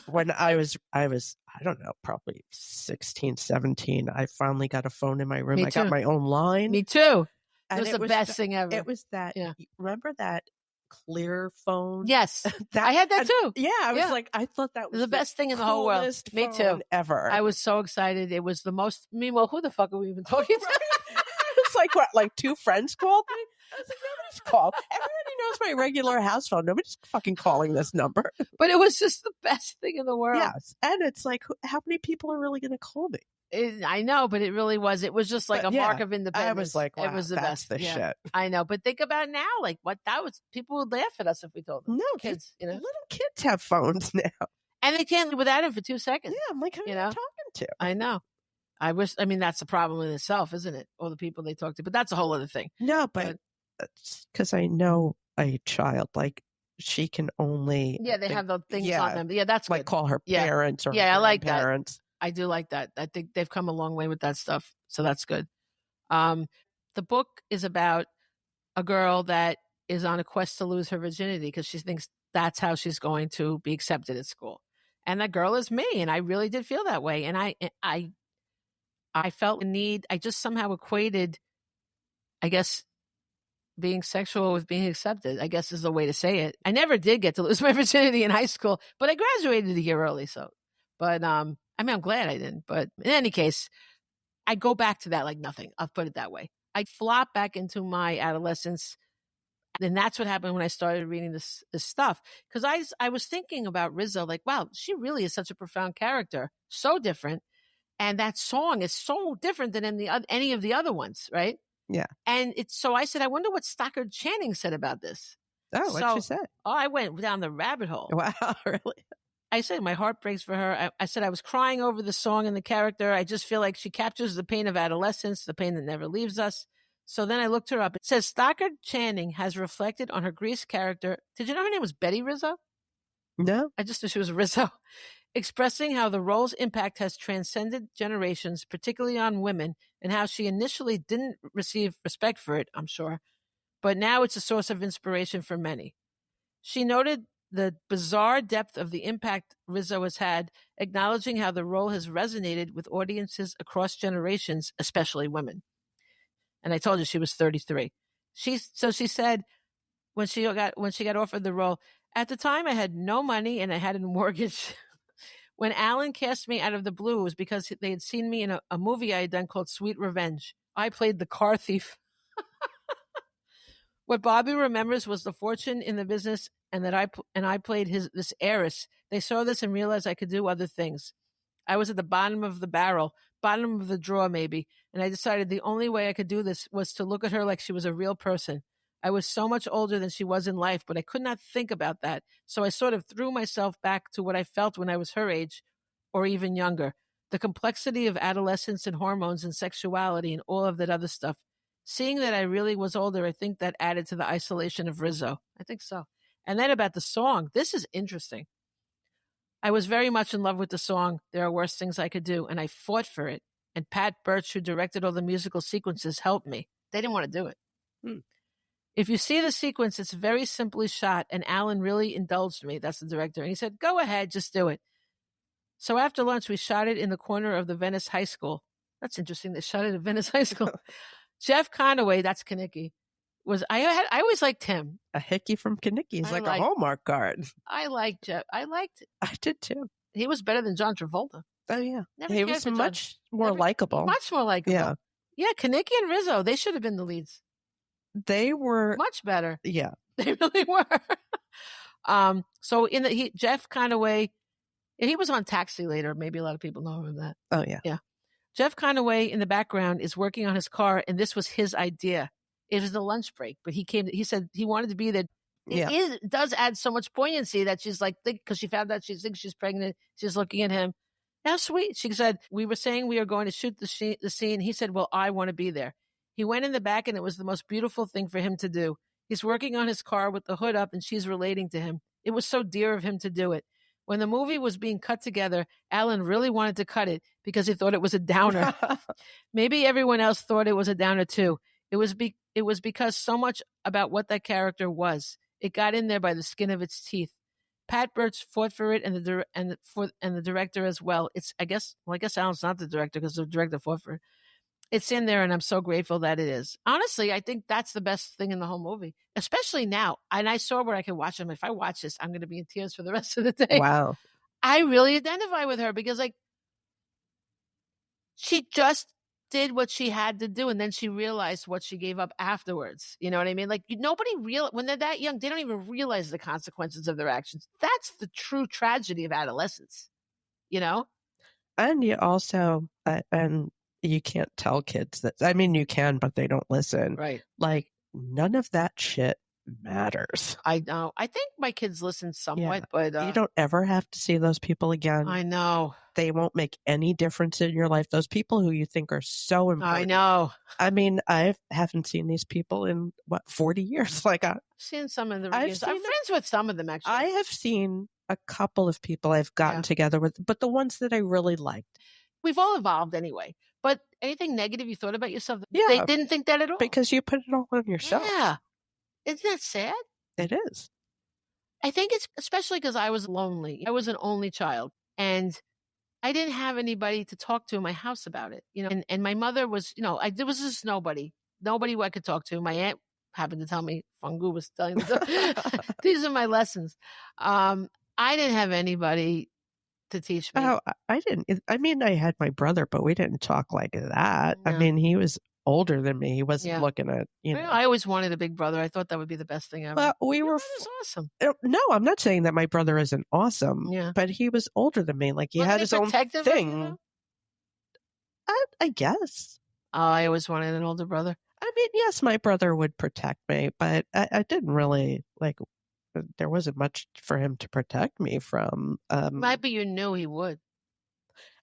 when I was, I don't know, probably 16, 17. I finally got a phone in my room. I got my own line. Me too. And it was the best thing ever. It was that, remember that clear phone? Yes. I had that too. Yeah. I was like, I thought that was the best thing in the whole world. Me too. Ever. I was so excited. It was the most, meanwhile, who the fuck are we even talking to? It's like, what, like two friends called me? I was like, nobody's called. Everybody knows my regular house phone. Nobody's fucking calling this number. But it was just the best thing in the world. Yes. And it's like, how many people are really going to call me? I know, but it really was. It was just like a mark of independence. I was like, wow, it was the that's best. The shit. I know, but think about now, like what that was. People would laugh at us if we told them. No, kids, little kids have phones now, and they can't live without him for 2 seconds. Yeah, I'm like, who are you talking to? I know. I mean, that's a problem in itself, isn't it? All the people they talk to, but that's a whole other thing. No, but because I know a child, like she can only they have those things on them. Yeah, that's like good. call her parents or I like that. Parents. I do like that. I think they've come a long way with that stuff. So that's good. The book is about a girl that is on a quest to lose her virginity because she thinks that's how she's going to be accepted at school. And that girl is me. And I really did feel that way. And I felt a need. I just somehow equated, I guess, being sexual with being accepted, I guess is the way to say it. I never did get to lose my virginity in high school, but I graduated a year early. So, but I mean, I'm glad I didn't. But in any case, I go back to that like nothing. I'll put it that way. I flop back into my adolescence. And that's what happened when I started reading this stuff. Because I was thinking about Rizzo, like, wow, she really is such a profound character. So different. And that song is so different than any of the other ones, right? Yeah. And so I said, I wonder what Stockard Channing said about this. Oh, what'd she say? Oh, I went down the rabbit hole. Wow, really? I said, my heart breaks for her. I said, I was crying over the song and the character. I just feel like she captures the pain of adolescence, the pain that never leaves us. So then I looked her up. It says Stockard Channing has reflected on her Grease character. Did you know her name was Betty Rizzo? No. I just knew she was Rizzo. Expressing how the role's impact has transcended generations, particularly on women, and how she initially didn't receive respect for it, I'm sure, but now it's a source of inspiration for many. She noted the bizarre depth of the impact Rizzo has had, acknowledging how the role has resonated with audiences across generations, especially women. And I told you she was 33. She said when she got offered the role, at the time I had no money and I had a mortgage. When Alan cast me out of the blue, it was because they had seen me in a movie I had done called Sweet Revenge. I played the car thief. What Bobby remembers was the fortune in the business, and that I played this heiress. They saw this and realized I could do other things. I was at the bottom of the barrel, bottom of the drawer maybe, and I decided the only way I could do this was to look at her like she was a real person. I was so much older than she was in life, but I could not think about that. So I sort of threw myself back to what I felt when I was her age or even younger. The complexity of adolescence and hormones and sexuality and all of that other stuff. Seeing that I really was older, I think that added to the isolation of Rizzo. I think so. And then about the song, this is interesting. I was very much in love with the song, There Are Worse Things I Could Do, and I fought for it. And Pat Birch, who directed all the musical sequences, helped me. They didn't want to do it. If you see the sequence, it's very simply shot, and Alan really indulged me. That's the director. And he said, go ahead, just do it. So after lunch, we shot it in the corner of the Venice High School. That's interesting. They shot it at Venice High School. Jeff Conaway, that's Kanicki, I always liked him. A hickey from Kanicki is like a Hallmark card. I liked Jeff. I did too. He was better than John Travolta. Oh, yeah. He was much more likable. Much more likable. Yeah. Yeah, Kanicki and Rizzo, they should have been the leads. They were much better. Yeah. They really were. So Jeff Conaway, he was on Taxi later. Maybe a lot of people know him that. Oh, yeah. Yeah. Jeff Conaway in the background is working on his car, and this was his idea. It was the lunch break, but he said he wanted to be there. It does add so much poignancy that she's like, because she found out she thinks she's pregnant. She's looking at him. How sweet. She said, we were saying we are going to shoot the scene. He said, well, I want to be there. He went in the back, and it was the most beautiful thing for him to do. He's working on his car with the hood up, and she's relating to him. It was so dear of him to do it. When the movie was being cut together, Alan really wanted to cut it because he thought it was a downer. Maybe everyone else thought it was a downer too. It was because so much about what that character was. It got in there by the skin of its teeth. Pat Birch fought for it, and the director as well. I guess Alan's not the director because the director fought for it. It's in there, and I'm so grateful that it is. Honestly, I think that's the best thing in the whole movie, especially now. And I saw where I could watch them. If I watch this, I'm going to be in tears for the rest of the day. Wow. I really identify with her because, she just did what she had to do, and then she realized what she gave up afterwards. You know what I mean? When they're that young, they don't even realize the consequences of their actions. That's the true tragedy of adolescence, you know? And you also, and you can't tell kids that. I mean, you can, but they don't listen. Right. None of that shit matters. I know. I think my kids listen somewhat, but you don't ever have to see those people again. I know. They won't make any difference in your life. Those people who you think are so important. I know. I mean, I haven't seen these people in 40 years. I've seen some of the reviews. I'm friends with some of them, actually. I have seen a couple of people I've gotten together with, but the ones that I really liked. We've all evolved anyway. But anything negative you thought about yourself? Yeah. They didn't think that at all. Because you put it all on yourself. Yeah. Isn't that sad? It is. I think it's especially because I was lonely. I was an only child, and I didn't have anybody to talk to in my house about it. And my mother was, there was just nobody who I could talk to. My aunt happened to tell me Fungu was telling these are my lessons. I didn't have anybody to teach me. Oh, I didn't. I mean, I had my brother, but we didn't talk like that. No. I mean, he was older than me. He wasn't looking at, I always wanted a big brother. I thought that would be the best thing ever. Well, Your brother's awesome. No, I'm not saying that my brother isn't awesome. Yeah. But he was older than me. Like he Wasn't had he his own protective of thing. you, though? I guess. Oh, I always wanted an older brother. I mean, yes, my brother would protect me, but I didn't really like. There wasn't much for him to protect me from. Might be you knew he would.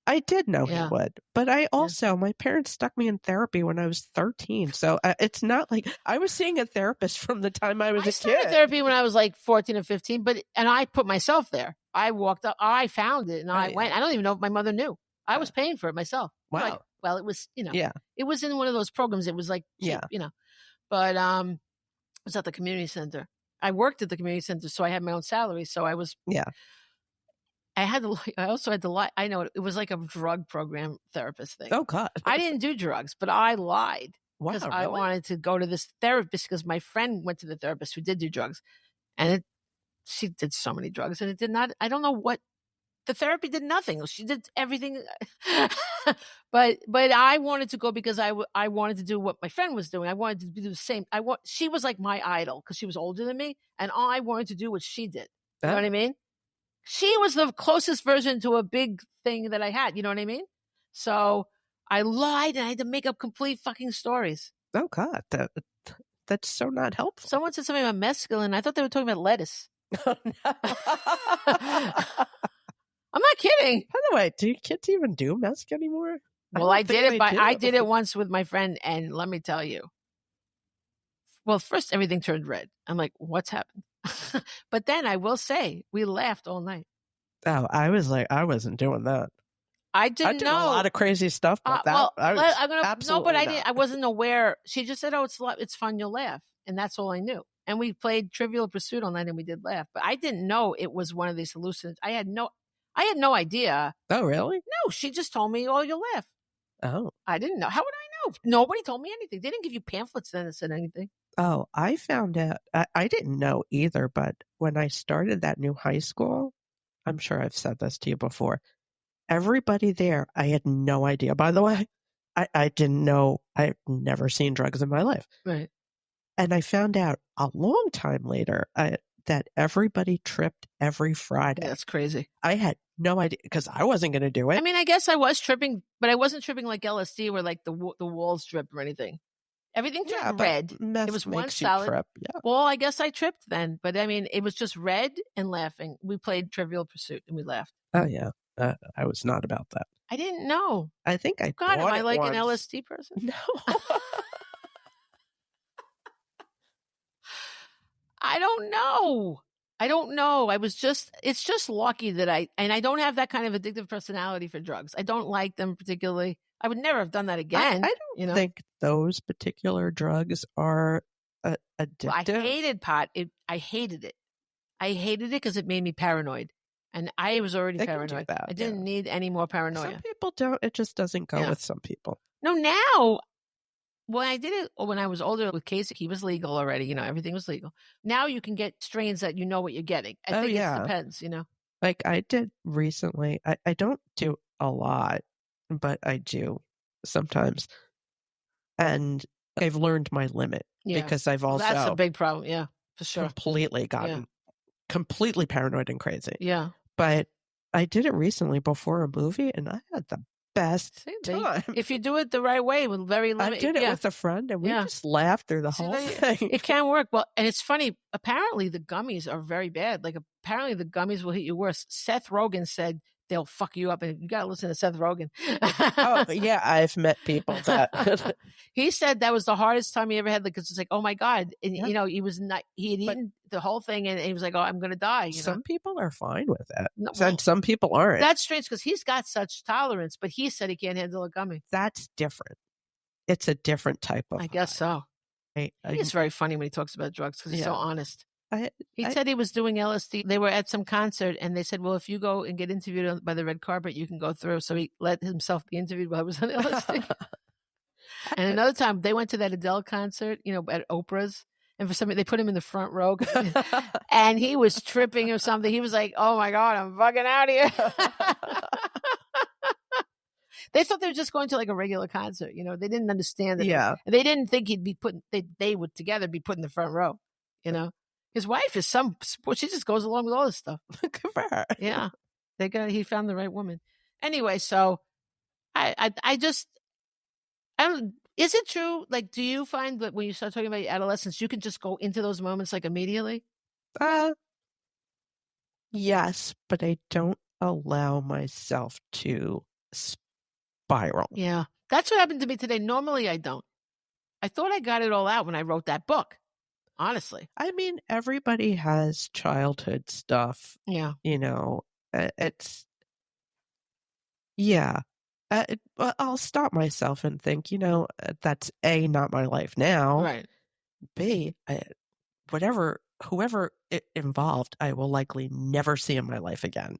I did know he would, but I also, my parents stuck me in therapy when I was 13. So it's not like I was seeing a therapist from the time I was a kid. I started therapy when I was like 14 or 15, and I put myself there. I walked up, I found it, and I went. I don't even know if my mother knew. I was paying for it myself. Wow. Like, well, it was, it was in one of those programs. It was like, cheap, but it was at the community center. I worked at the community center, so I had my own salary. So I was, I also had to lie. I know it was like a drug program therapist thing. Oh God. I didn't do drugs, but I lied because I really? wanted to go to this therapist because my friend went to the therapist who did do drugs, and she did so many drugs, and it did not. I don't know what the therapy did. Nothing. She did everything, but I wanted to go because I wanted to do what my friend was doing. I wanted to do the same. She was like my idol because she was older than me, and I wanted to do what she did. You know what I mean? She was the closest version to a big thing that I had. You know what I mean? So I lied and I had to make up complete fucking stories. Oh God, that's so not helpful. Someone said something about mescaline. I thought they were talking about lettuce. Oh, no. I'm not kidding. By the way, do kids even do mesc anymore? Well, I did it. I did it once with my friend, and let me tell you. Well, first everything turned red. I'm like, what's happened? But then I will say, we laughed all night. Oh, I was like, I wasn't doing that. I didn't know a lot of crazy stuff, but I wasn't aware. She just said, "Oh, it's fun. You'll laugh," and that's all I knew. And we played Trivial Pursuit all night, and we did laugh. But I didn't know it was one of these hallucinogens. I had no idea. Oh, really? No, she just told me, "Oh, you'll laugh." Oh, I didn't know. How would I know? Nobody told me anything. They didn't give you pamphlets then that said anything. Oh, I found out. I didn't know either, but when I started that new high school, I'm sure I've said this to you before. Everybody there, I had no idea. By the way, I didn't know. I'd never seen drugs in my life. Right. And I found out a long time later that everybody tripped every Friday. That's crazy. I had no idea because I wasn't going to do it. I mean, I guess I was tripping, but I wasn't tripping like LSD where like the walls drip or anything. Everything turned red. It was one solid. Trip. Yeah. Well, I guess I tripped then, but I mean, it was just red and laughing. We played Trivial Pursuit and we laughed. Oh yeah, I was not about that. I didn't know. I think I. God, am I like once. an LSD person? No. I don't know. It's just lucky that I don't have that kind of addictive personality for drugs. I don't like them particularly. I would never have done that again. I don't think those particular drugs are addictive. Well, I hated pot. I hated it. I hated it because it made me paranoid. And I was already paranoid. I didn't need any more paranoia. Some people don't. It just doesn't go with some people. No, now, when I did it, when I was older with Casey, he was legal already. Everything was legal. Now you can get strains that you know what you're getting. I think it depends, Like I did recently. I don't do a lot, but I do sometimes. And I've learned my limit because I've also... That's a big problem, yeah, for sure. Completely gotten completely paranoid and crazy. Yeah. But I did it recently before a movie, and I had the best time. If you do it the right way, with very limited... I did it with a friend, and we just laughed through the whole thing. It can work. Well, and it's funny. Apparently, the gummies are very bad. Like, apparently, the gummies will hit you worse. Seth Rogen said they'll fuck you up, and you got to listen to Seth Rogen. Oh, yeah, I've met people that... He said that was the hardest time he ever had, because it's like, oh my God. And, he had eaten the whole thing, and he was like, oh, I'm going to die. Some people are fine with that. And some people aren't. That's strange, because he's got such tolerance, but he said he can't handle a gummy. That's different. It's a different type of I guess so. It's very funny when he talks about drugs, because he's so honest. He said he was doing LSD. They were at some concert, and they said, well, if you go and get interviewed by the red carpet, you can go through. So he let himself be interviewed while he was on LSD. And another time, they went to that Adele concert, at Oprah's, And for somebody, they put him in the front row and he was tripping or something. He was like, oh my God, I'm fucking out here. They thought they were just going to like a regular concert. You know, they didn't understand that. Yeah. They didn't think he'd be put, they would together be put in the front row, you know. His wife is she just goes along with all this stuff. Good for her. Yeah. He found the right woman. Anyway, so I just, is it true? Like, do you find that when you start talking about your adolescence, you can just go into those moments like immediately? Yes, but I don't allow myself to spiral. Yeah. That's what happened to me today. Normally I don't. I thought I got it all out when I wrote that book. Honestly. I mean, everybody has childhood stuff. Yeah. You know, it's, yeah. I'll stop myself and think, you know, that's A, not my life now. Right. B, whoever involved, I will likely never see in my life again.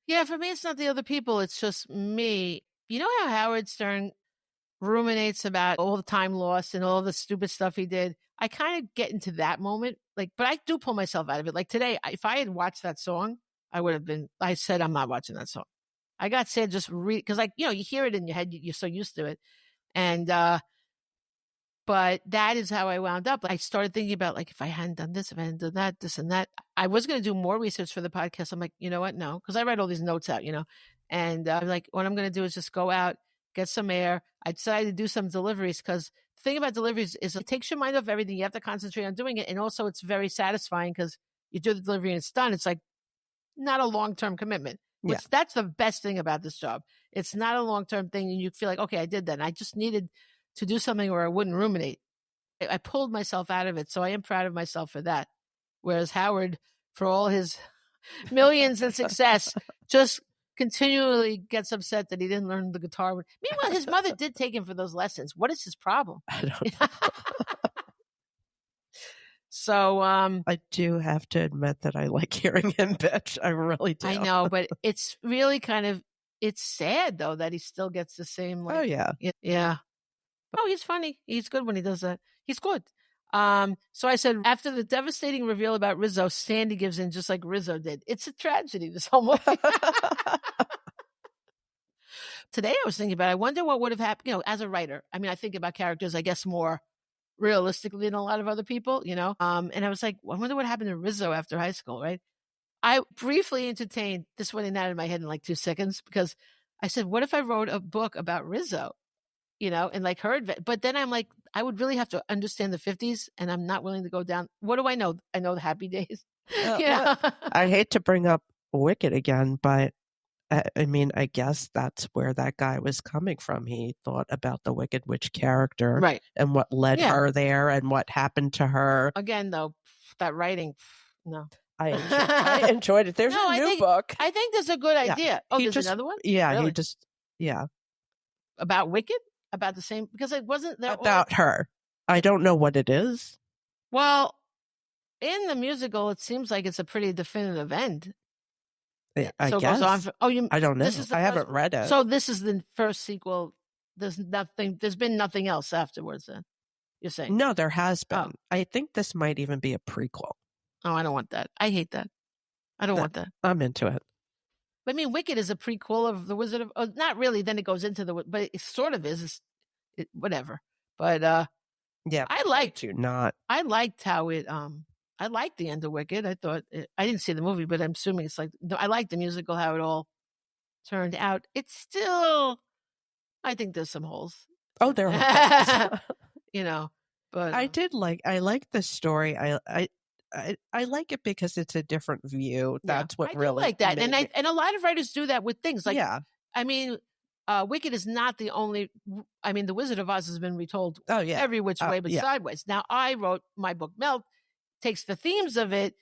Yeah, for me, it's not the other people. It's just me. You know how Howard Stern ruminates about all the time lost and all the stupid stuff he did? I kind of get into that moment, like, but I do pull myself out of it. Like today, if I had watched that song, I said, I'm not watching that song. I got sad just because, like, you know, you hear it in your head, you're so used to it. And, but that is how I wound up. I started thinking about, like, if I hadn't done this, if I hadn't done that, this and that, I was going to do more research for the podcast. I'm like, you know what? No, because I write all these notes out, you know, and I'm like, what I'm going to do is just go out, get some air. I decided to do some deliveries because the thing about deliveries is it takes your mind off everything. You have to concentrate on doing it. And also it's very satisfying because you do the delivery and it's done. It's like not a long-term commitment. Yeah. That's the best thing about this job. It's not a long-term thing. And you feel like, okay, I did that. And I just needed to do something where I wouldn't ruminate. I pulled myself out of it. So I am proud of myself for that. Whereas Howard, for all his millions and success, just continually gets upset that he didn't learn the guitar. Meanwhile, his mother did take him for those lessons. What is his problem? I don't know. So I do have to admit that I like hearing him bitch. I really do. I know, but it's really it's sad though that he still gets the same. Like, oh yeah. Yeah. Oh, he's funny. He's good when he does that. He's good. So I said, after the devastating reveal about Rizzo, Sandy gives in just like Rizzo did. It's a tragedy, this whole movie. Today I was thinking about, I wonder what would have happened, you know, as a writer. I mean, I think about characters, I guess, more realistically than a lot of other people, you know? And I was like, I wonder what happened to Rizzo after high school, right? I briefly entertained, this went out of my head in like 2 seconds, because I said, what if I wrote a book about Rizzo? You know, and like but then I'm like, I would really have to understand the 50s, and I'm not willing to go down. What do I know? I know the Happy Days. Well, I hate to bring up Wicked again, but I mean, I guess that's where that guy was coming from. He thought about the Wicked Witch character, right, and what led her there, and what happened to her. Again, though, that writing, no. I enjoyed it. There's a new book. I think there's a good idea. Yeah. Oh, there's another one? Yeah, really? About Wicked? About the same, because it wasn't there about her. I don't know what it is. Well, in the musical, it seems like it's a pretty definitive end. Yeah, I guess. It goes on I don't know. I haven't read it. So this is the first sequel. There's been nothing else afterwards then, you're saying? No, there has been. Oh. I think this might even be a prequel. Oh, I don't want that. I hate that. I don't want that. I'm into it. I mean, Wicked is a prequel of The Wizard of... Oh, not really, then it goes into but it sort of is. Whatever. But, yeah, I liked how it... I liked the end of Wicked. I thought... I didn't see the movie, but I'm assuming it's like... I liked the musical, how it all turned out. It's still... I think there's some holes. Oh, there are. You know, but... I like the story. I like it because it's a different view. That's what really like that. And a lot of writers do that with things. Like, yeah. I mean, Wicked is not the only. I mean, The Wizard of Oz has been retold. Oh yeah, every which way but sideways. Now, I wrote my book. Melt takes the themes of it,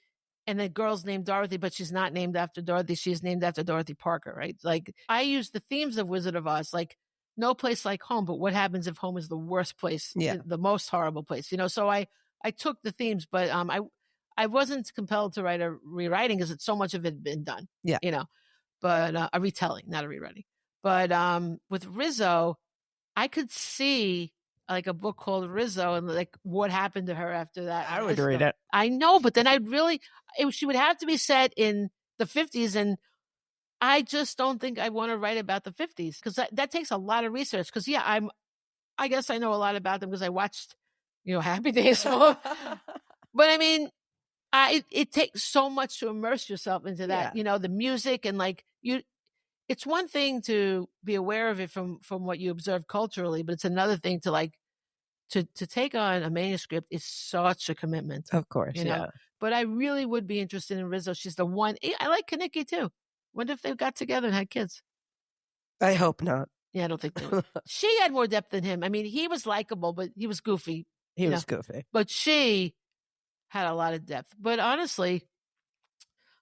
and the girl's named Dorothy, but she's not named after Dorothy. She's named after Dorothy Parker, right? Like, I use the themes of Wizard of Oz, like no place like home. But what happens if home is the worst place? Yeah, the most horrible place. You know. So I took the themes, but I wasn't compelled to write a rewriting because so much of it had been done. Yeah. You know, but a retelling, not a rewriting. But with Rizzo, I could see like a book called Rizzo and like what happened to her after that. I would read it. I know, but then she would have to be set in the 50s. And I just don't think I want to write about the 50s because that takes a lot of research. Because I guess I know a lot about them because I watched, Happy Days. But I mean, it takes so much to immerse yourself into that, the music and like it's one thing to be aware of it from what you observe culturally, but it's another thing to like, to take on a manuscript is such a commitment. Of course, yeah. But I really would be interested in Rizzo. She's the one. I like Kaneki too. Wonder if they got together and had kids. I hope not. Yeah, I don't think they would. She had more depth than him. I mean, he was likable, but he was goofy. He was goofy. But she had a lot of depth. But honestly,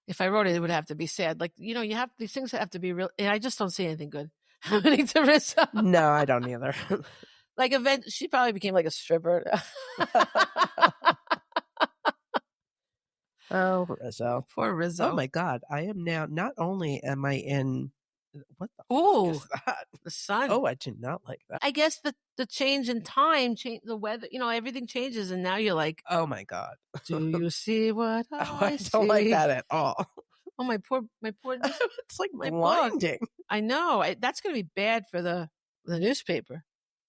if I wrote it, it would have to be sad. Like, these things have to be real. And I just don't see anything good happening to Rizzo. No, I don't either. Like, she probably became like a stripper. Oh, Rizzo. Poor Rizzo. Oh my God. I am now, not only am I in, what the fuck is that? The sun. Oh, I did not like that. I guess the change in time, the weather, everything changes. And now you're like, oh my God. Do you see what I see? don't like that at all. Oh, my poor. It's like my blinding. book. I know. That's going to be bad for the newspaper.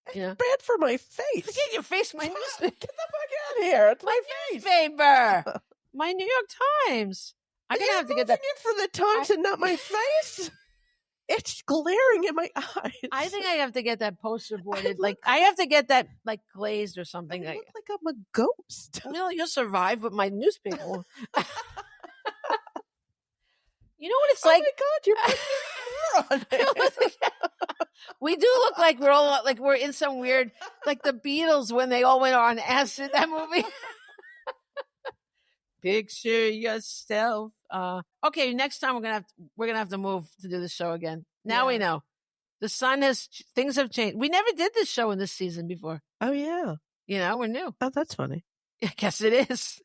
It's bad for my face. Forget your face, my newspaper. Get the fuck out of here. It's my face. Newspaper. My New York Times. I'm going to have to get that. It for the Times and not my face? It's glaring in my eyes. I think I have to get that poster boarded. I have to get that glazed or something. I look like I'm a ghost. You'll survive with my newspaper. You know what it's like? Oh my God, you're putting hair on it. We do look like we're all like we're in some weird, like the Beatles when they all went on acid. That movie. Picture yourself. Okay, next time we're gonna have to move to do the show again. Now we know the sun things have changed. We never did this show in this season before. Oh yeah, we're new. Oh, that's funny. I guess it is.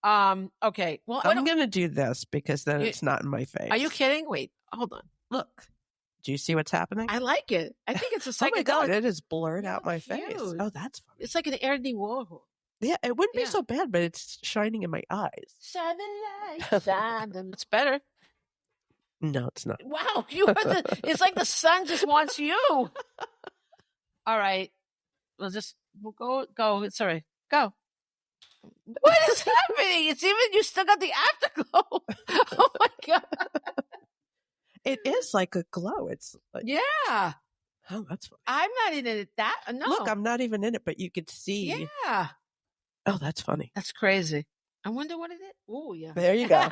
Okay. Well, I'm gonna do this because then it's not in my face. Are you kidding? Wait, hold on. Look. Do you see what's happening? I like it. I think it's a psychedelic. Oh my God, it has blurred out my face. Oh, that's funny. It's like an Andy Warhol. Yeah, it wouldn't be so bad, but it's shining in my eyes. Shine the light, shine the... It's better. No, it's not. Wow, it's like the sun just wants you. All right. We'll go. It's all right. Go. What is happening? It's even, you still got the afterglow. Oh my God. It is like a glow. It's like, yeah. Oh, that's funny. I'm not in it. No. Look, I'm not even in it, but you could see. Yeah. Oh, that's funny. That's crazy. I wonder what it is. Oh, yeah. There you go.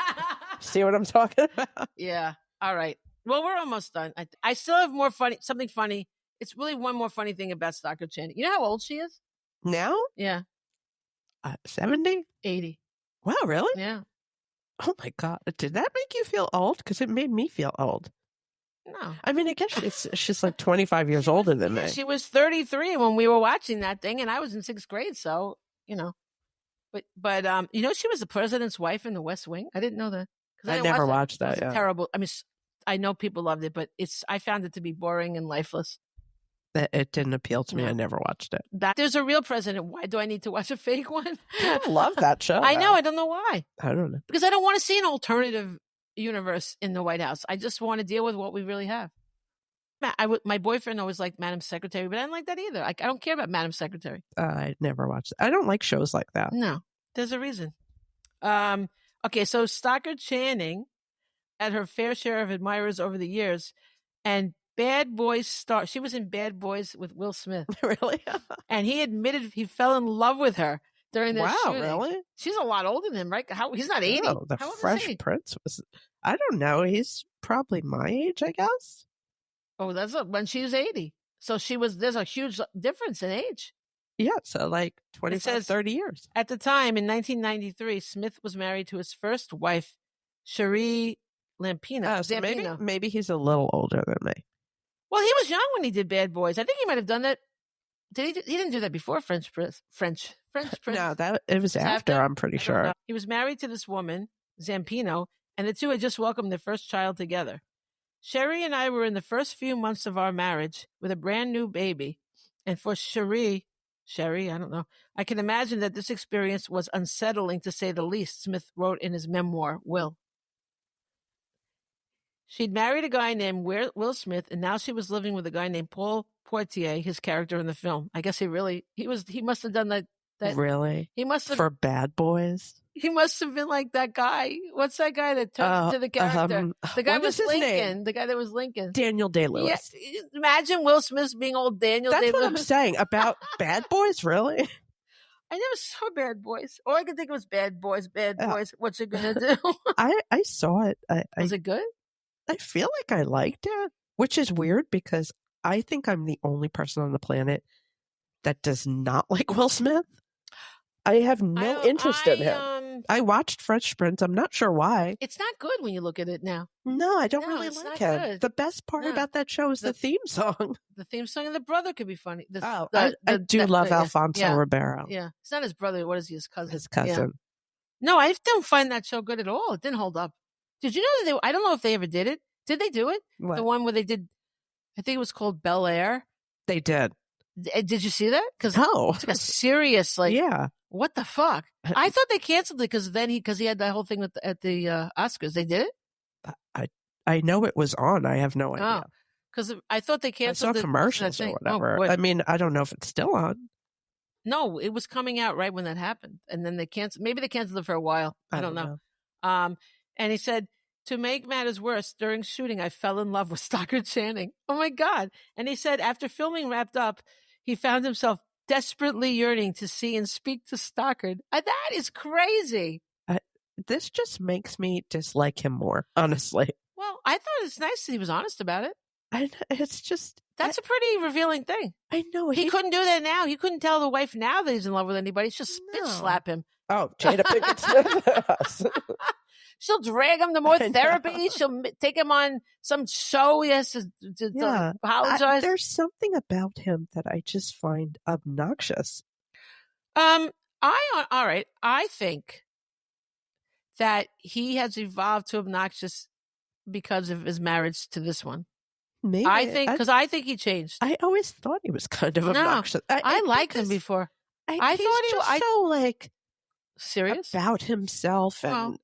See what I'm talking about? Yeah. All right. Well, we're almost done. I still have something funny. It's really one more funny thing about Stockard Channing. You know how old she is? Now? Yeah. 70? 80. Wow, really? Yeah. Oh my God. Did that make you feel old? Because it made me feel old. No. I mean, I guess she's like 25 years older than me. She was 33 when we were watching that thing, and I was in 6th grade, so, But she was the president's wife in The West Wing. I didn't know that. I never watched that. Yeah. Terrible. I mean, I know people loved it, but I found it to be boring and lifeless. It didn't appeal to me. No. I never watched it. There's a real president. Why do I need to watch a fake one? I love that show. I know. I don't know why. I don't know. Because I don't want to see an alternative universe in the White House. I just want to deal with what we really have. My boyfriend always liked Madam Secretary, but I didn't like that either. I don't care about Madam Secretary. I never watched it. I don't like shows like that. No, there's a reason. Okay, so Stockard Channing had her fair share of admirers over the years, and Bad Boys star. She was in Bad Boys with Will Smith. Really? And he admitted he fell in love with her during that shooting. Wow, really? She's a lot older than him, right? He's not 80. No, the Fresh Prince was, I don't know. He's probably my age, I guess. Oh, that's when she was 80. So there's a huge difference in age. Yeah, so like 30 years. At the time, in 1993, Smith was married to his first wife, Cherie Lampino. So maybe he's a little older than me. Well, he was young when he did Bad Boys. I think he might have done that. He didn't do that before French Prince. No, it was after, I'm pretty sure. He was married to this woman, Zampino, and the two had just welcomed their first child together. Sherry and I were in the first few months of our marriage with a brand new baby, And for Sherry, I don't know, I can imagine that this experience was unsettling to say the least, Smith wrote in his memoir, Will. She'd married a guy named Will Smith, and now she was living with a guy named Paul Portier, his character in the film. I guess he must have done that. Really? He must have. For Bad Boys? He must have been like that guy. What's that guy that turned into the character? The guy was Lincoln. Name? The guy that was Lincoln. Daniel Day-Lewis. Yeah, imagine Will Smith being old Daniel Day-Lewis. That's what I'm saying about Bad Boys, really? I never saw Bad Boys. All I could think was Bad Boys. What's it going to do? I saw it. Was it good? I feel like I liked it, which is weird because I think I'm the only person on the planet that does not like Will Smith. I have no interest in him. I watched Fresh Prince. I'm not sure why. It's not good when you look at it now. No, I don't really like him. Good. The best part about that show is the theme song. The theme song and the brother could be funny. I do love Alfonso Ribeiro. Yeah. It's not his brother. What is he? His cousin. His cousin. Yeah. No, I don't find that show good at all. It didn't hold up. Did you know that I don't know if they ever did it. Did they do it? What? The one where they did, I think it was called Bel Air. They did. Did you see that? It's like a serious, yeah. What the fuck? I thought they canceled it because he had that whole thing at the Oscars. They did it? I know it was on. I have no idea. Because I thought they canceled it. I saw commercials or whatever. I mean, I don't know if it's still on. No, it was coming out right when that happened. And then they canceled. Maybe they canceled it for a while. I don't know. And he said, to make matters worse, during shooting, I fell in love with Stockard Channing. Oh, my God. And he said after filming wrapped up, he found himself desperately yearning to see and speak to Stockard. That is crazy. This just makes me dislike him more, honestly. Well, I thought it's nice that he was honest about it. It's just... That's a pretty revealing thing. I know. He couldn't do that now. He couldn't tell the wife now that he's in love with anybody. She'll bitch slap him. Oh, Jada Pinkett Smith. She'll drag him to more therapy. She'll take him on some show. He has to apologize. There's something about him that I just find obnoxious. All right. I think that he has evolved to obnoxious because of his marriage to this one. Maybe. I think he changed. I always thought he was kind of obnoxious. I liked him before. I thought he was so like serious about himself, and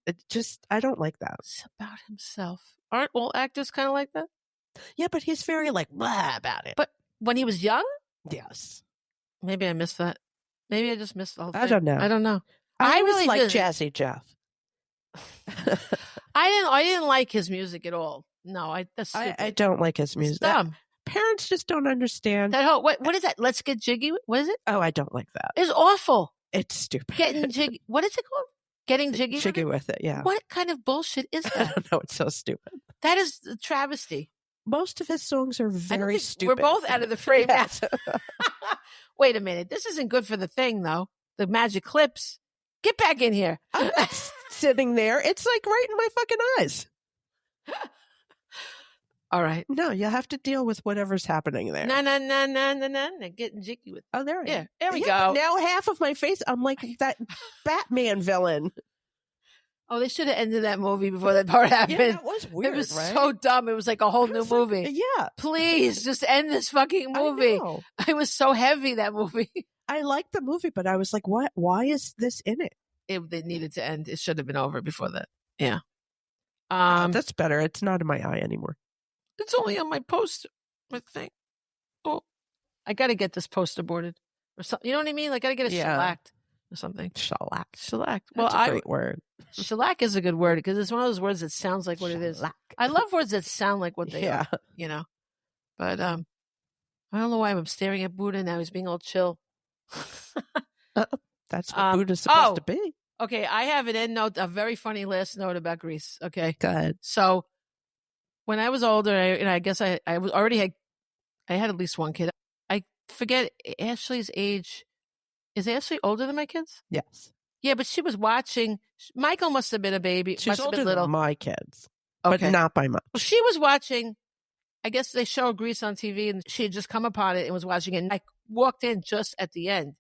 I don't like that. It's about himself. Aren't all actors kind of like that? Yeah, but he's very like blah about it. But when he was young, yes. Maybe I missed that. Maybe I just missed the whole thing. I don't know. I really like Jazzy Jeff. I didn't like his music at all. No, I don't like his music. It's dumb. Parents just don't understand. That whole what is that? Let's Get Jiggy. What is it? Oh, I don't like that. It's awful. It's stupid. Getting jiggy. What is it called? Getting jiggy. Jiggy with it. Yeah. What kind of bullshit is that? I don't know. It's so stupid. That is a travesty. Most of his songs are very stupid. We're both out of the frame now. Wait a minute. This isn't good for the thing, though. The magic clips. Get back in here. I'm not sitting there. It's like right in my fucking eyes. All right. No, you have to deal with whatever's happening there. No. Getting jiggy with. Oh, there we go. Now half of my face, I'm like that Batman villain. Oh, they should have ended that movie before that part happened. Yeah, that was weird. It was so dumb. It was like a whole new movie. Yeah. Please, just end this fucking movie. It was so heavy, that movie. I liked the movie, but I was like, what? Why is this in it? It needed to end. It should have been over before that. Yeah. That's better. It's not in my eye anymore. It's only on my poster. I think. Oh, I got to get this poster boarded or something. You know what I mean? Like, I got to get it shellacked or something. Shellacked. That's a great word. Shellac is a good word because it's one of those words that sounds like what it is. I love words that sound like what they are. You know. But I don't know why I'm staring at Buddha now. He's being all chill. That's what Buddha's supposed to be. Okay, I have an end note, a very funny last note about Greece. Okay, go ahead. So, when I was older, I guess I was already had at least one kid. I forget Ashley's age. Is Ashley older than my kids? Yes. Yeah, but she was watching. Michael must have been a baby. She's older than my kids, okay, but not by much. Well, she was watching. I guess they show Grease on TV, and she had just come upon it and was watching it. And I walked in just at the end.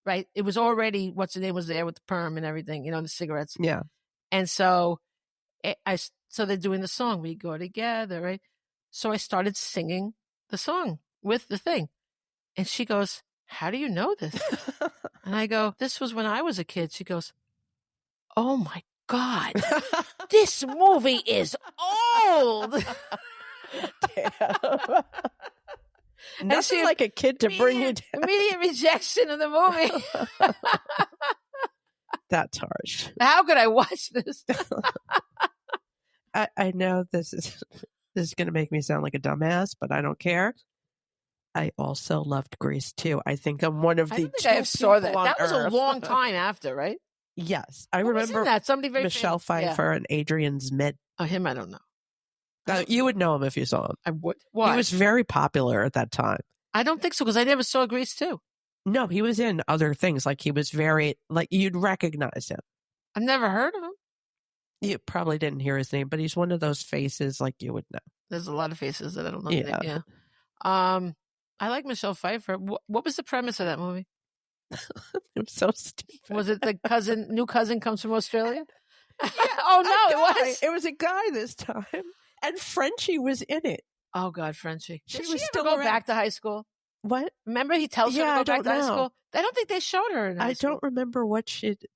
Right. It was already, what's her name was there with the perm and everything, you know, the cigarettes. Yeah. And so so they're doing the song, We Go Together. Right. So I started singing the song with the thing. And she goes, how do you know this? And I go, this was when I was a kid. She goes, oh my God, this movie is old. Damn. Nothing like a kid to bring you down. Immediate rejection of the movie. That's harsh. How could I watch this? I know this is going to make me sound like a dumbass, but I don't care. I also loved Grease too. I think I'm one of the. I don't think I saw that. That was Earth. A long time after, right? Yes, I Who remember was in that. Somebody very Michelle famous. Pfeiffer and Adrian Zmed. Oh, him, I don't know. You would know him if you saw him. I would. Why? He was very popular at that time. I don't think so because I never saw Grease too. No, he was in other things. Like he was very you'd recognize him. I've never heard of him. You probably didn't hear his name, but he's one of those faces like you would know. There's a lot of faces that I don't know. Yeah. I like Michelle Pfeiffer. What was the premise of that movie? It was so stupid. Was it the new cousin comes from Australia? Oh no, it was. It was a guy this time, and Frenchie was in it. Oh God, Frenchie. She Did was she still ever go around. back to high school? What? Remember, he tells her to go back to high school. I don't think they showed her in high school. I don't remember what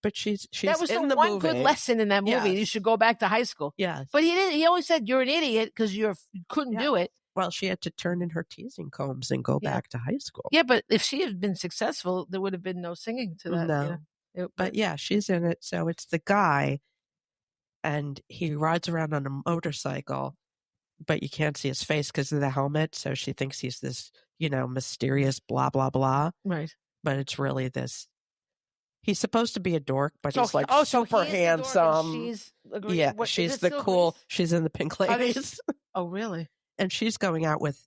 but she's that was in the one movie. good lesson in that movie. Yes. You should go back to high school. Yes. But he didn't. He always said you're an idiot because you couldn't do it. Well, she had to turn in her teasing combs and go back to high school. Yeah, but if she had been successful, there would have been no singing to that. No. But yeah, she's in it. So it's the guy, and he rides around on a motorcycle, but you can't see his face because of the helmet. So she thinks he's this, mysterious blah, blah, blah. Right. But it's really this. He's supposed to be a dork, but he's like so super he is handsome. She's she's the cool. Grease? She's in the Pink Ladies. Oh, really? And she's going out with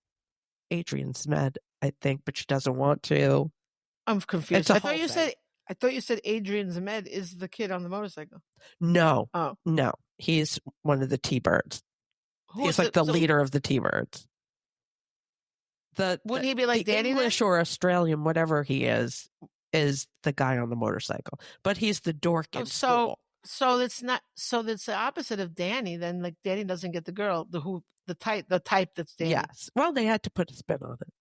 Adrian Zmed, I think, but she doesn't want to. I'm confused. I thought you said Adrian Zmed is the kid on the motorcycle. No. Oh. No. He's one of the T-Birds. He's like the leader of the T-Birds. Wouldn't he be like Danny? English or Australian, whatever he is the guy on the motorcycle. But he's the dork in school. So it's not. So that's the opposite of Danny. Then, like Danny doesn't get the girl, the type that's Danny. Yes. Well, they had to put a spin on it.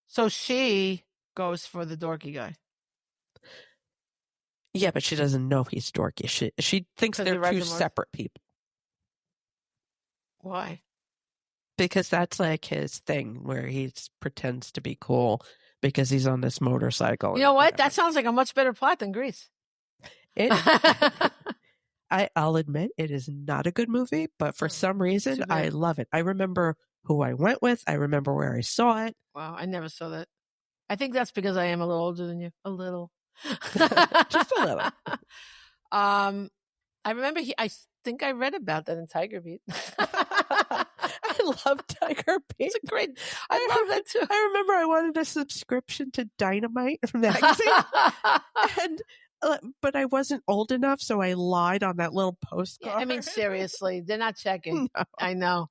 So she goes for the dorky guy. Yeah, but she doesn't know he's dorky. She thinks they're two separate people. Why? Because that's like his thing, where he pretends to be cool because he's on this motorcycle. You know what? That sounds like a much better plot than Grease. I'll admit it is not a good movie, but for some reason I love it. I remember who I went with. I remember where I saw it. Wow, I never saw that. I think that's because I am a little older than you. A little. Just a little. I remember I think I read about that in Tiger Beat. I love Tiger Beat. It's a great. I love that too. I remember I wanted a subscription to Dynamite magazine, but I wasn't old enough, so I lied on that little postcard. Yeah, I mean, seriously, they're not checking. No. I know,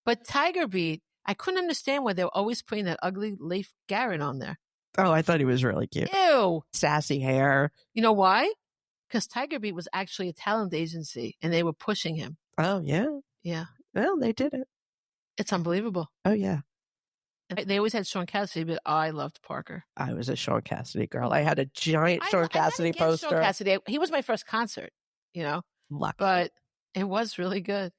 but Tiger Beat, I couldn't understand why they were always putting that ugly Leif Garrett on there. Oh, I thought he was really cute. Ew, sassy hair. You know why? Because Tiger Beat was actually a talent agency, and they were pushing him. Oh yeah, yeah. Well, they did it. It's unbelievable. Oh yeah. And they always had Sean Cassidy, but I loved Parker. I was a Sean Cassidy girl. I had a giant Sean Cassidy poster. Sean Cassidy. He was my first concert, Lucky. But it was really good.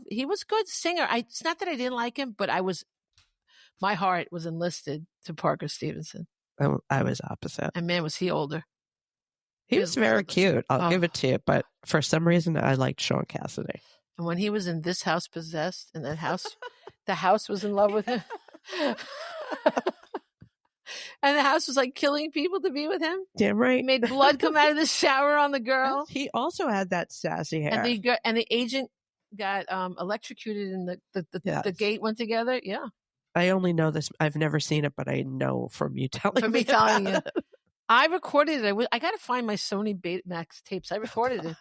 He was a good singer. It's not that I didn't like him, but my heart was enlisted to Parker Stevenson. I was opposite. And man, was he older. He was very cute. I'll give it to you. But for some reason, I liked Sean Cassidy. And when he was in This House Possessed, and that house, the house was in love with him. And the house was like killing people to be with him. Damn right. He made blood come out of the shower on the girl. He also had that sassy hair. And the agent got electrocuted and the gate went together. Yeah. I only know this. I've never seen it, but I know from you telling me. Telling you. I recorded it. I got to find my Sony Betamax tapes. I recorded it.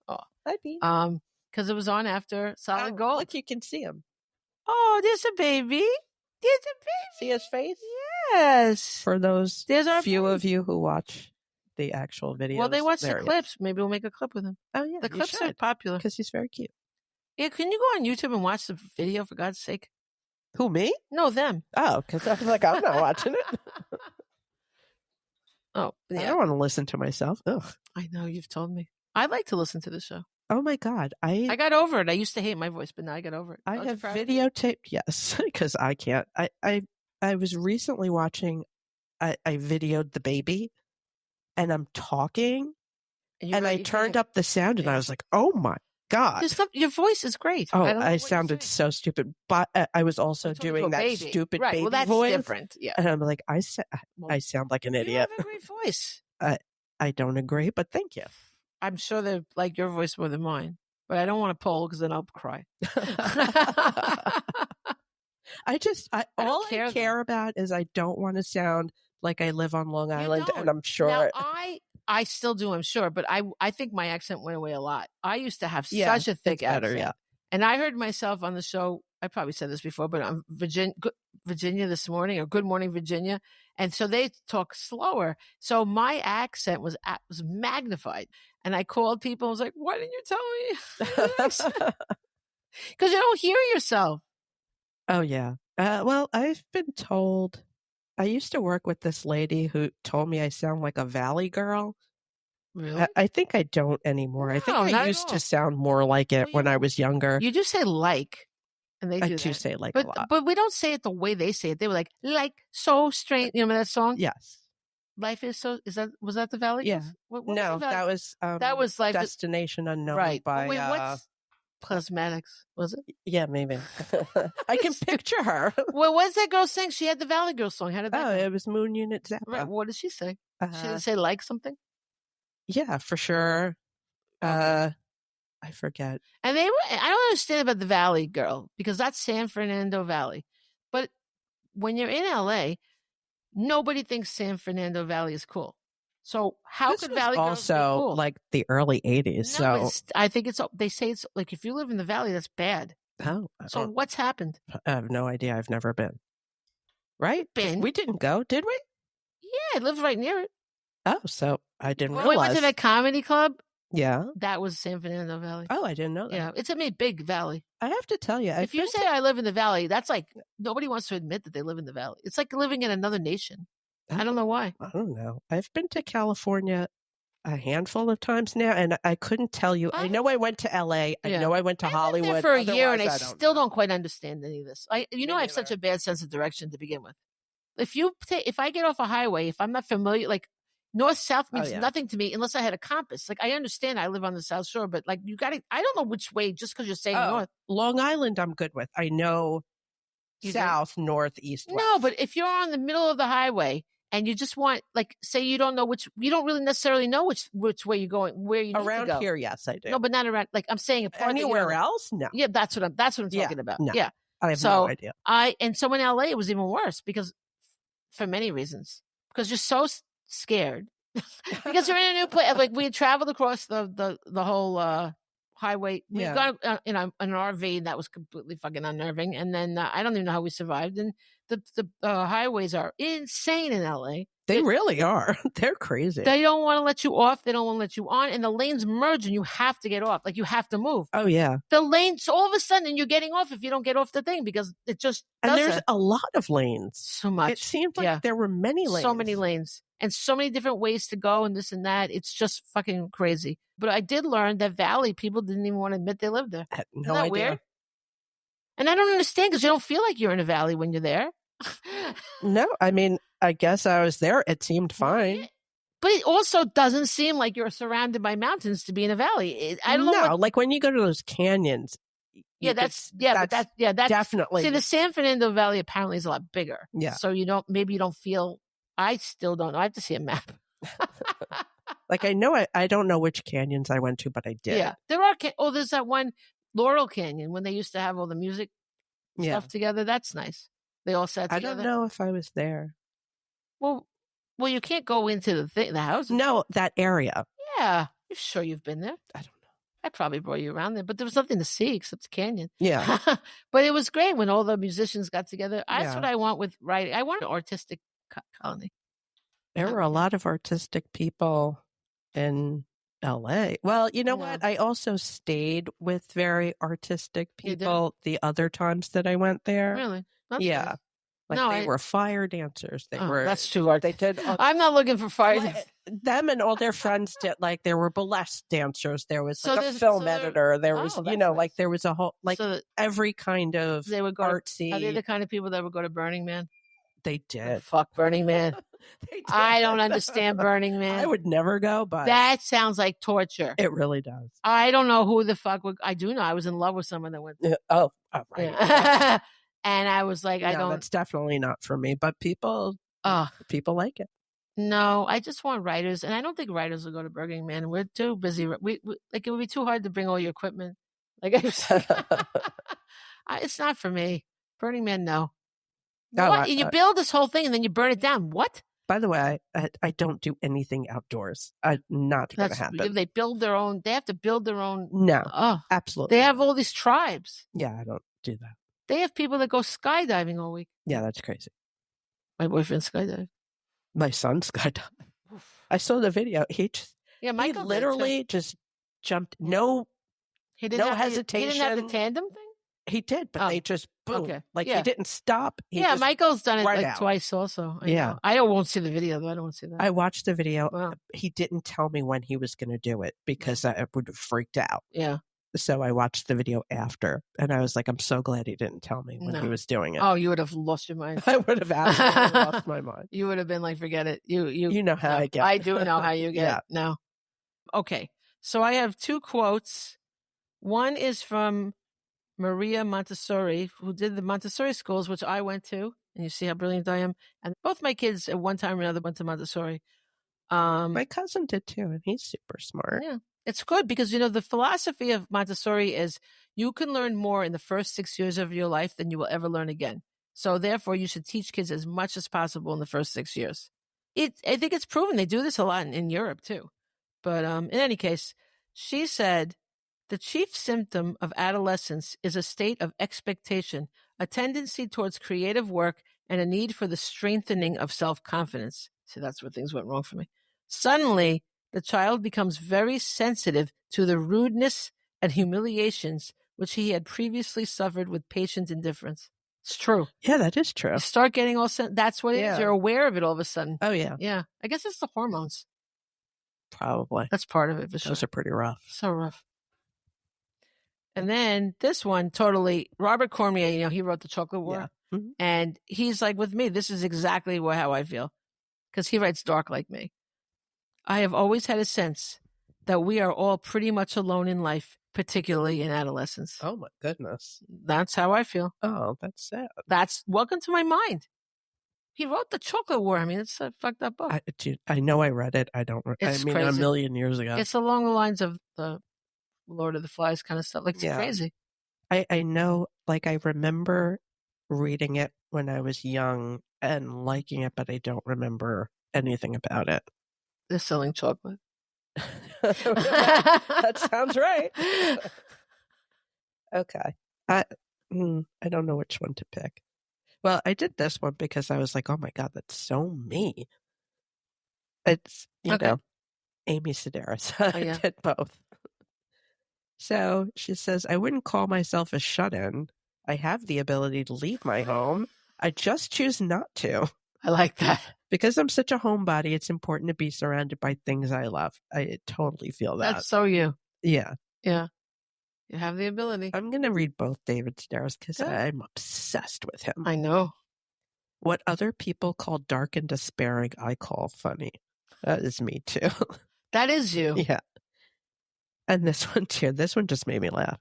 Oh, I mean. Because it was on after Solid Gold. Look, you can see him. Oh, there's a baby. There's a baby. See his face? Yes. For those few of you who watch the actual videos. Well, they watch the clips. Maybe we'll make a clip with him. Oh, yeah. The clips are popular. Because he's very cute. Yeah, can you go on YouTube and watch the video, for God's sake? Who, me? No, them. Oh, because I was like, I'm not watching it. Oh, I yeah. don't want to listen to myself. Ugh. I know, you've told me. I like to listen to the show. Oh my God. I got over it. I used to hate my voice, but now I got over it. I Aren't you have proud of me? videotaped, yes, because I can't. I was recently watching, I videoed the baby and I'm talking and I turned up the sound and I was like, oh my God. Your voice is great. Oh, I don't know I what you're sounded saying. so stupid. But I was also You're talking to doing a that baby. stupid Right. baby Well, that's voice. different. Yeah. And I'm like, I Well, sound like an You idiot. have a great voice. I don't agree, but thank you. I'm sure they like your voice more than mine, but I don't want to poll because then I'll cry. All I care about is I don't want to sound like I live on Long Island, and I'm sure. Now, I still do, I'm sure, but I think my accent went away a lot. I used to have such a thick accent. Yeah. And I heard myself on the show, I probably said this before, but on Virginia this morning, or Good Morning Virginia. And so they talk slower. So my accent was magnified. And I called people, I was like, why didn't you tell me? Because you don't hear yourself. Oh, yeah. Well, I've been told, I used to work with this lady who told me I sound like a Valley girl. Really? I think I don't anymore. I think I used to sound more like it when I was younger. You do say like, and they do I do say like a lot. But we don't say it the way they say it. They were like so strange. You remember that song? Yes. Life is so. Was that the Valley? Yeah. What no, that was Life Destination Unknown. Right. By Wait, what's Plasmatics? Was it? Yeah, maybe. I can picture her. Well, what's that girl saying? She had the Valley Girl song. How did that go? It was Moon Unit Zappa. Right. What did she say? She didn't say like something? Yeah, for sure. I forget. And I don't understand about the Valley Girl because that's San Fernando Valley. But when you're in LA, nobody thinks San Fernando Valley is cool. So how could Valley Girls be also cool? like the early 80s? No, so I think they say it's like if you live in the Valley, that's bad. Oh, so what's happened? I have no idea. I've never been. Right? We didn't go, did we? Yeah, I lived right near it. Oh, so I didn't realize. We went to that comedy club. Yeah. That was San Fernando Valley. Oh, I didn't know that. Yeah, it's a big valley. I have to tell you. If you say I live in the Valley, that's like nobody wants to admit that they live in the Valley. It's like living in another nation. I don't know why. I don't know. I've been to California a handful of times now, and I couldn't tell you. I know I went to LA. I know I went to Hollywood. I lived there for a year, and I still don't quite understand any of this. I have such a bad sense of direction to begin with. If I get off a highway, if I'm not familiar, like north south means nothing to me unless I had a compass. Like I understand I live on the South Shore, but like I don't know which way just because you're saying north. Long Island, I'm good with. I know south, north, east, west. No, but if you're on the middle of the highway and you just want, like, say you don't really necessarily know which way you're going, where you need to go. Around here, yes, I do. No, but not around. Like I'm saying, anywhere else, no. Yeah, that's what I'm talking about. No, yeah, I have no idea. And so in LA it was even worse because for many reasons because you're so scared because you're in a new place. Like we had traveled across the whole highway. We got in an RV and that was completely fucking unnerving. And then I don't even know how we survived. And the highways are insane in LA. They really are. They're crazy. They don't want to let you off. They don't want to let you on. And the lanes merge and you have to get off. Like you have to move. Oh, yeah. The lanes, so all of a sudden you're getting off if you don't get off the thing because it just And there's a lot of lanes. So much. It seemed like there were many lanes. So many lanes. And so many different ways to go and this and that. It's just fucking crazy. But I did learn that Valley people didn't even want to admit they lived there. I had no Isn't that idea. Weird? And I don't understand because you don't feel like you're in a valley when you're there. No, I mean, I guess I was there. It seemed fine. But it also doesn't seem like you're surrounded by mountains to be in a valley. I don't know. Like when you go to those canyons. That's definitely. See, the San Fernando Valley apparently is a lot bigger. Yeah. So you don't feel. I still don't know. I have to see a map. Like I know I don't know which canyons I went to, but I did. Yeah, there are. There's that one Laurel Canyon when they used to have all the music stuff together. That's nice. They all sat together. I don't know if I was there. Well, you can't go into the house. No, that area. Yeah, you're sure you've been there? I don't know. I probably brought you around there, but there was nothing to see except the canyon. Yeah, but it was great when all the musicians got together. That's what I want with writing. I want an artistic colony. There were a lot of artistic people in LA. Well, you know what? I also stayed with very artistic people the other times that I went there. Really? That's Yeah. nice. Like No, they were fire dancers. They were. That's too hard. They did. I'm not looking for fire. Them and all their friends did. Like there were burlesque dancers. There was like a there's- film so there- editor. There was, Oh, you that's know, nice. like there was a whole like So every kind of they would go. artsy. Are they the kind of people that would go to Burning Man? They did. Fuck Burning Man. They did. I don't understand Burning Man. I would never go, but That sounds like torture. it really does. I don't know who the fuck would. I do know. I was in love with someone that went. Oh, right. Yeah. And I was like, I No, don't. That's definitely not for me. But people like it. No, I just want writers, and I don't think writers will go to Burning Man. We're too busy. We like it would be too hard to bring all your equipment. Like it's not for me. Burning Man, no. No, What? You build this whole thing and then you burn it down. What? By the way, I don't do anything outdoors. Not going to happen. They build their own. They have to build their own. No, Oh, absolutely. they have all these tribes. Yeah, I don't do that. They have people that go skydiving all week. Yeah, that's crazy. My boyfriend skydived. My son skydived. I saw the video. He Michael literally just jumped. No, he didn't have hesitation. He didn't have the tandem thing. He did, but they just boom. Okay. Like he didn't stop. Michael's done it right like out. twice also. Yeah. I won't see the video though. I don't want to see that. I watched the video. Wow. He didn't tell me when he was going to do it because I would have freaked out. Yeah. So I watched the video after, and I was like, I'm so glad he didn't tell me when he was doing it. Oh, you would have lost your mind. I would have absolutely lost my mind. You would have been like, forget it. You know how I get. I do know how you get. No. Okay. So I have two quotes. One is from Maria Montessori, who did the Montessori schools, which I went to. And you see how brilliant I am. And both my kids at one time or another went to Montessori. My cousin did too, and he's super smart. Yeah. It's good because, the philosophy of Montessori is you can learn more in the first 6 years of your life than you will ever learn again. So therefore, you should teach kids as much as possible in the first 6 years. I think it's proven. They do this a lot in Europe too. But in any case, she said, the chief symptom of adolescence is a state of expectation, a tendency towards creative work, and a need for the strengthening of self-confidence. See, that's where things went wrong for me. Suddenly, the child becomes very sensitive to the rudeness and humiliations which he had previously suffered with patient indifference. It's true. Yeah, that is true. You start getting that's what it is. You're aware of it all of a sudden. Oh, yeah. Yeah. I guess it's the hormones. Probably. That's part of it for sure. Those are pretty rough. So rough. And then this one, totally, Robert Cormier, he wrote The Chocolate War. Yeah. Mm-hmm. And he's like, with me, this is exactly how I feel. Because he writes dark like me. I have always had a sense that we are all pretty much alone in life, particularly in adolescence. Oh, my goodness. That's how I feel. Oh, that's sad. That's welcome to my mind. He wrote The Chocolate War. I mean, it's a fucked up book. I know I read it. I don't. It's crazy. A million years ago. It's along the lines of the Lord of the Flies kind of stuff. Like, it's crazy. I know, like, I remember reading it when I was young and liking it, but I don't remember anything about it. They're selling chocolate. That sounds right. Okay. I don't know which one to pick. Well, I did this one because I was like, oh my God, that's so me. It's, you know, Amy Sedaris. I did both. So she says, I wouldn't call myself a shut-in. I have the ability to leave my home. I just choose not to. I like that. Because I'm such a homebody, it's important to be surrounded by things I love. I totally feel that. That's so you. Yeah. Yeah. You have the ability. I'm going to read both David Sedaris because I'm obsessed with him. I know. What other people call dark and despairing, I call funny. That is me too. That is you. Yeah. And this one too. This one just made me laugh.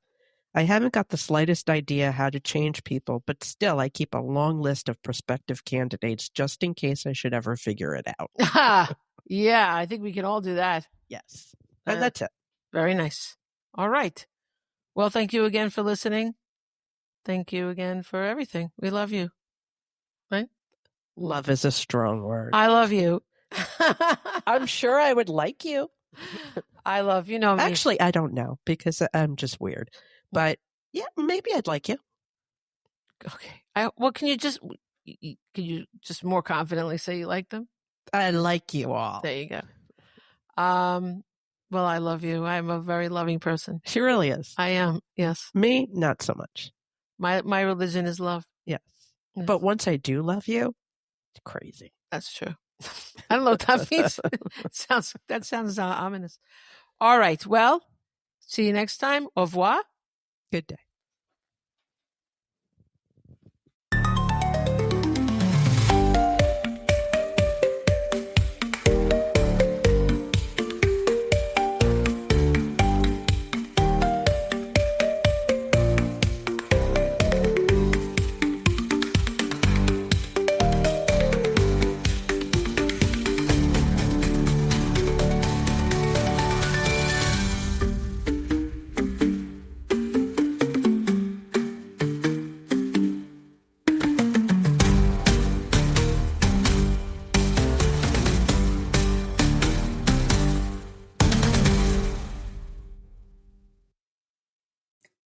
I haven't got the slightest idea how to change people, but still I keep a long list of prospective candidates just in case I should ever figure it out. Yeah, I think we can all do that. Yes. And that's it. Very nice. All right. Well, thank you again for listening. Thank you again for everything. We love you. Right? Love is a strong word. I love you. I'm sure I would like you. I love me. Actually, I don't know because I'm just weird. But yeah, maybe I'd like you. Okay. Can you just more confidently say you like them? I like you all. There you go. Well, I love you. I'm a very loving person. She really is. I am. Yes. Me, not so much. My religion is love. Yes. But once I do love you, it's crazy. That's true. I don't know what that means. That sounds ominous. All right. Well, see you next time. Au revoir. Good day.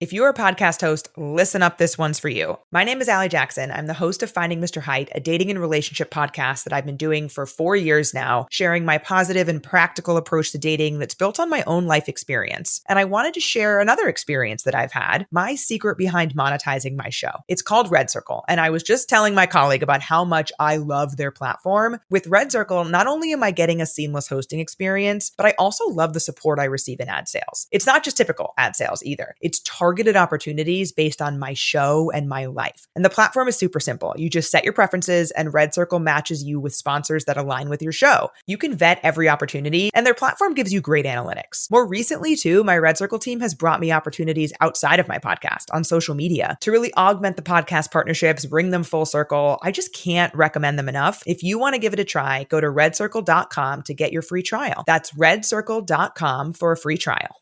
If you're a podcast host, listen up, this one's for you. My name is Allie Jackson. I'm the host of Finding Mr. Height, a dating and relationship podcast that I've been doing for 4 years now, sharing my positive and practical approach to dating that's built on my own life experience. And I wanted to share another experience that I've had, my secret behind monetizing my show. It's called Red Circle, and I was just telling my colleague about how much I love their platform. With Red Circle, not only am I getting a seamless hosting experience, but I also love the support I receive in ad sales. It's not just typical ad sales either. It's targeted opportunities based on my show and my life. And the platform is super simple. You just set your preferences and Red Circle matches you with sponsors that align with your show. You can vet every opportunity and their platform gives you great analytics. More recently too, my Red Circle team has brought me opportunities outside of my podcast on social media to really augment the podcast partnerships, bring them full circle. I just can't recommend them enough. If you want to give it a try, go to redcircle.com to get your free trial. That's redcircle.com for a free trial.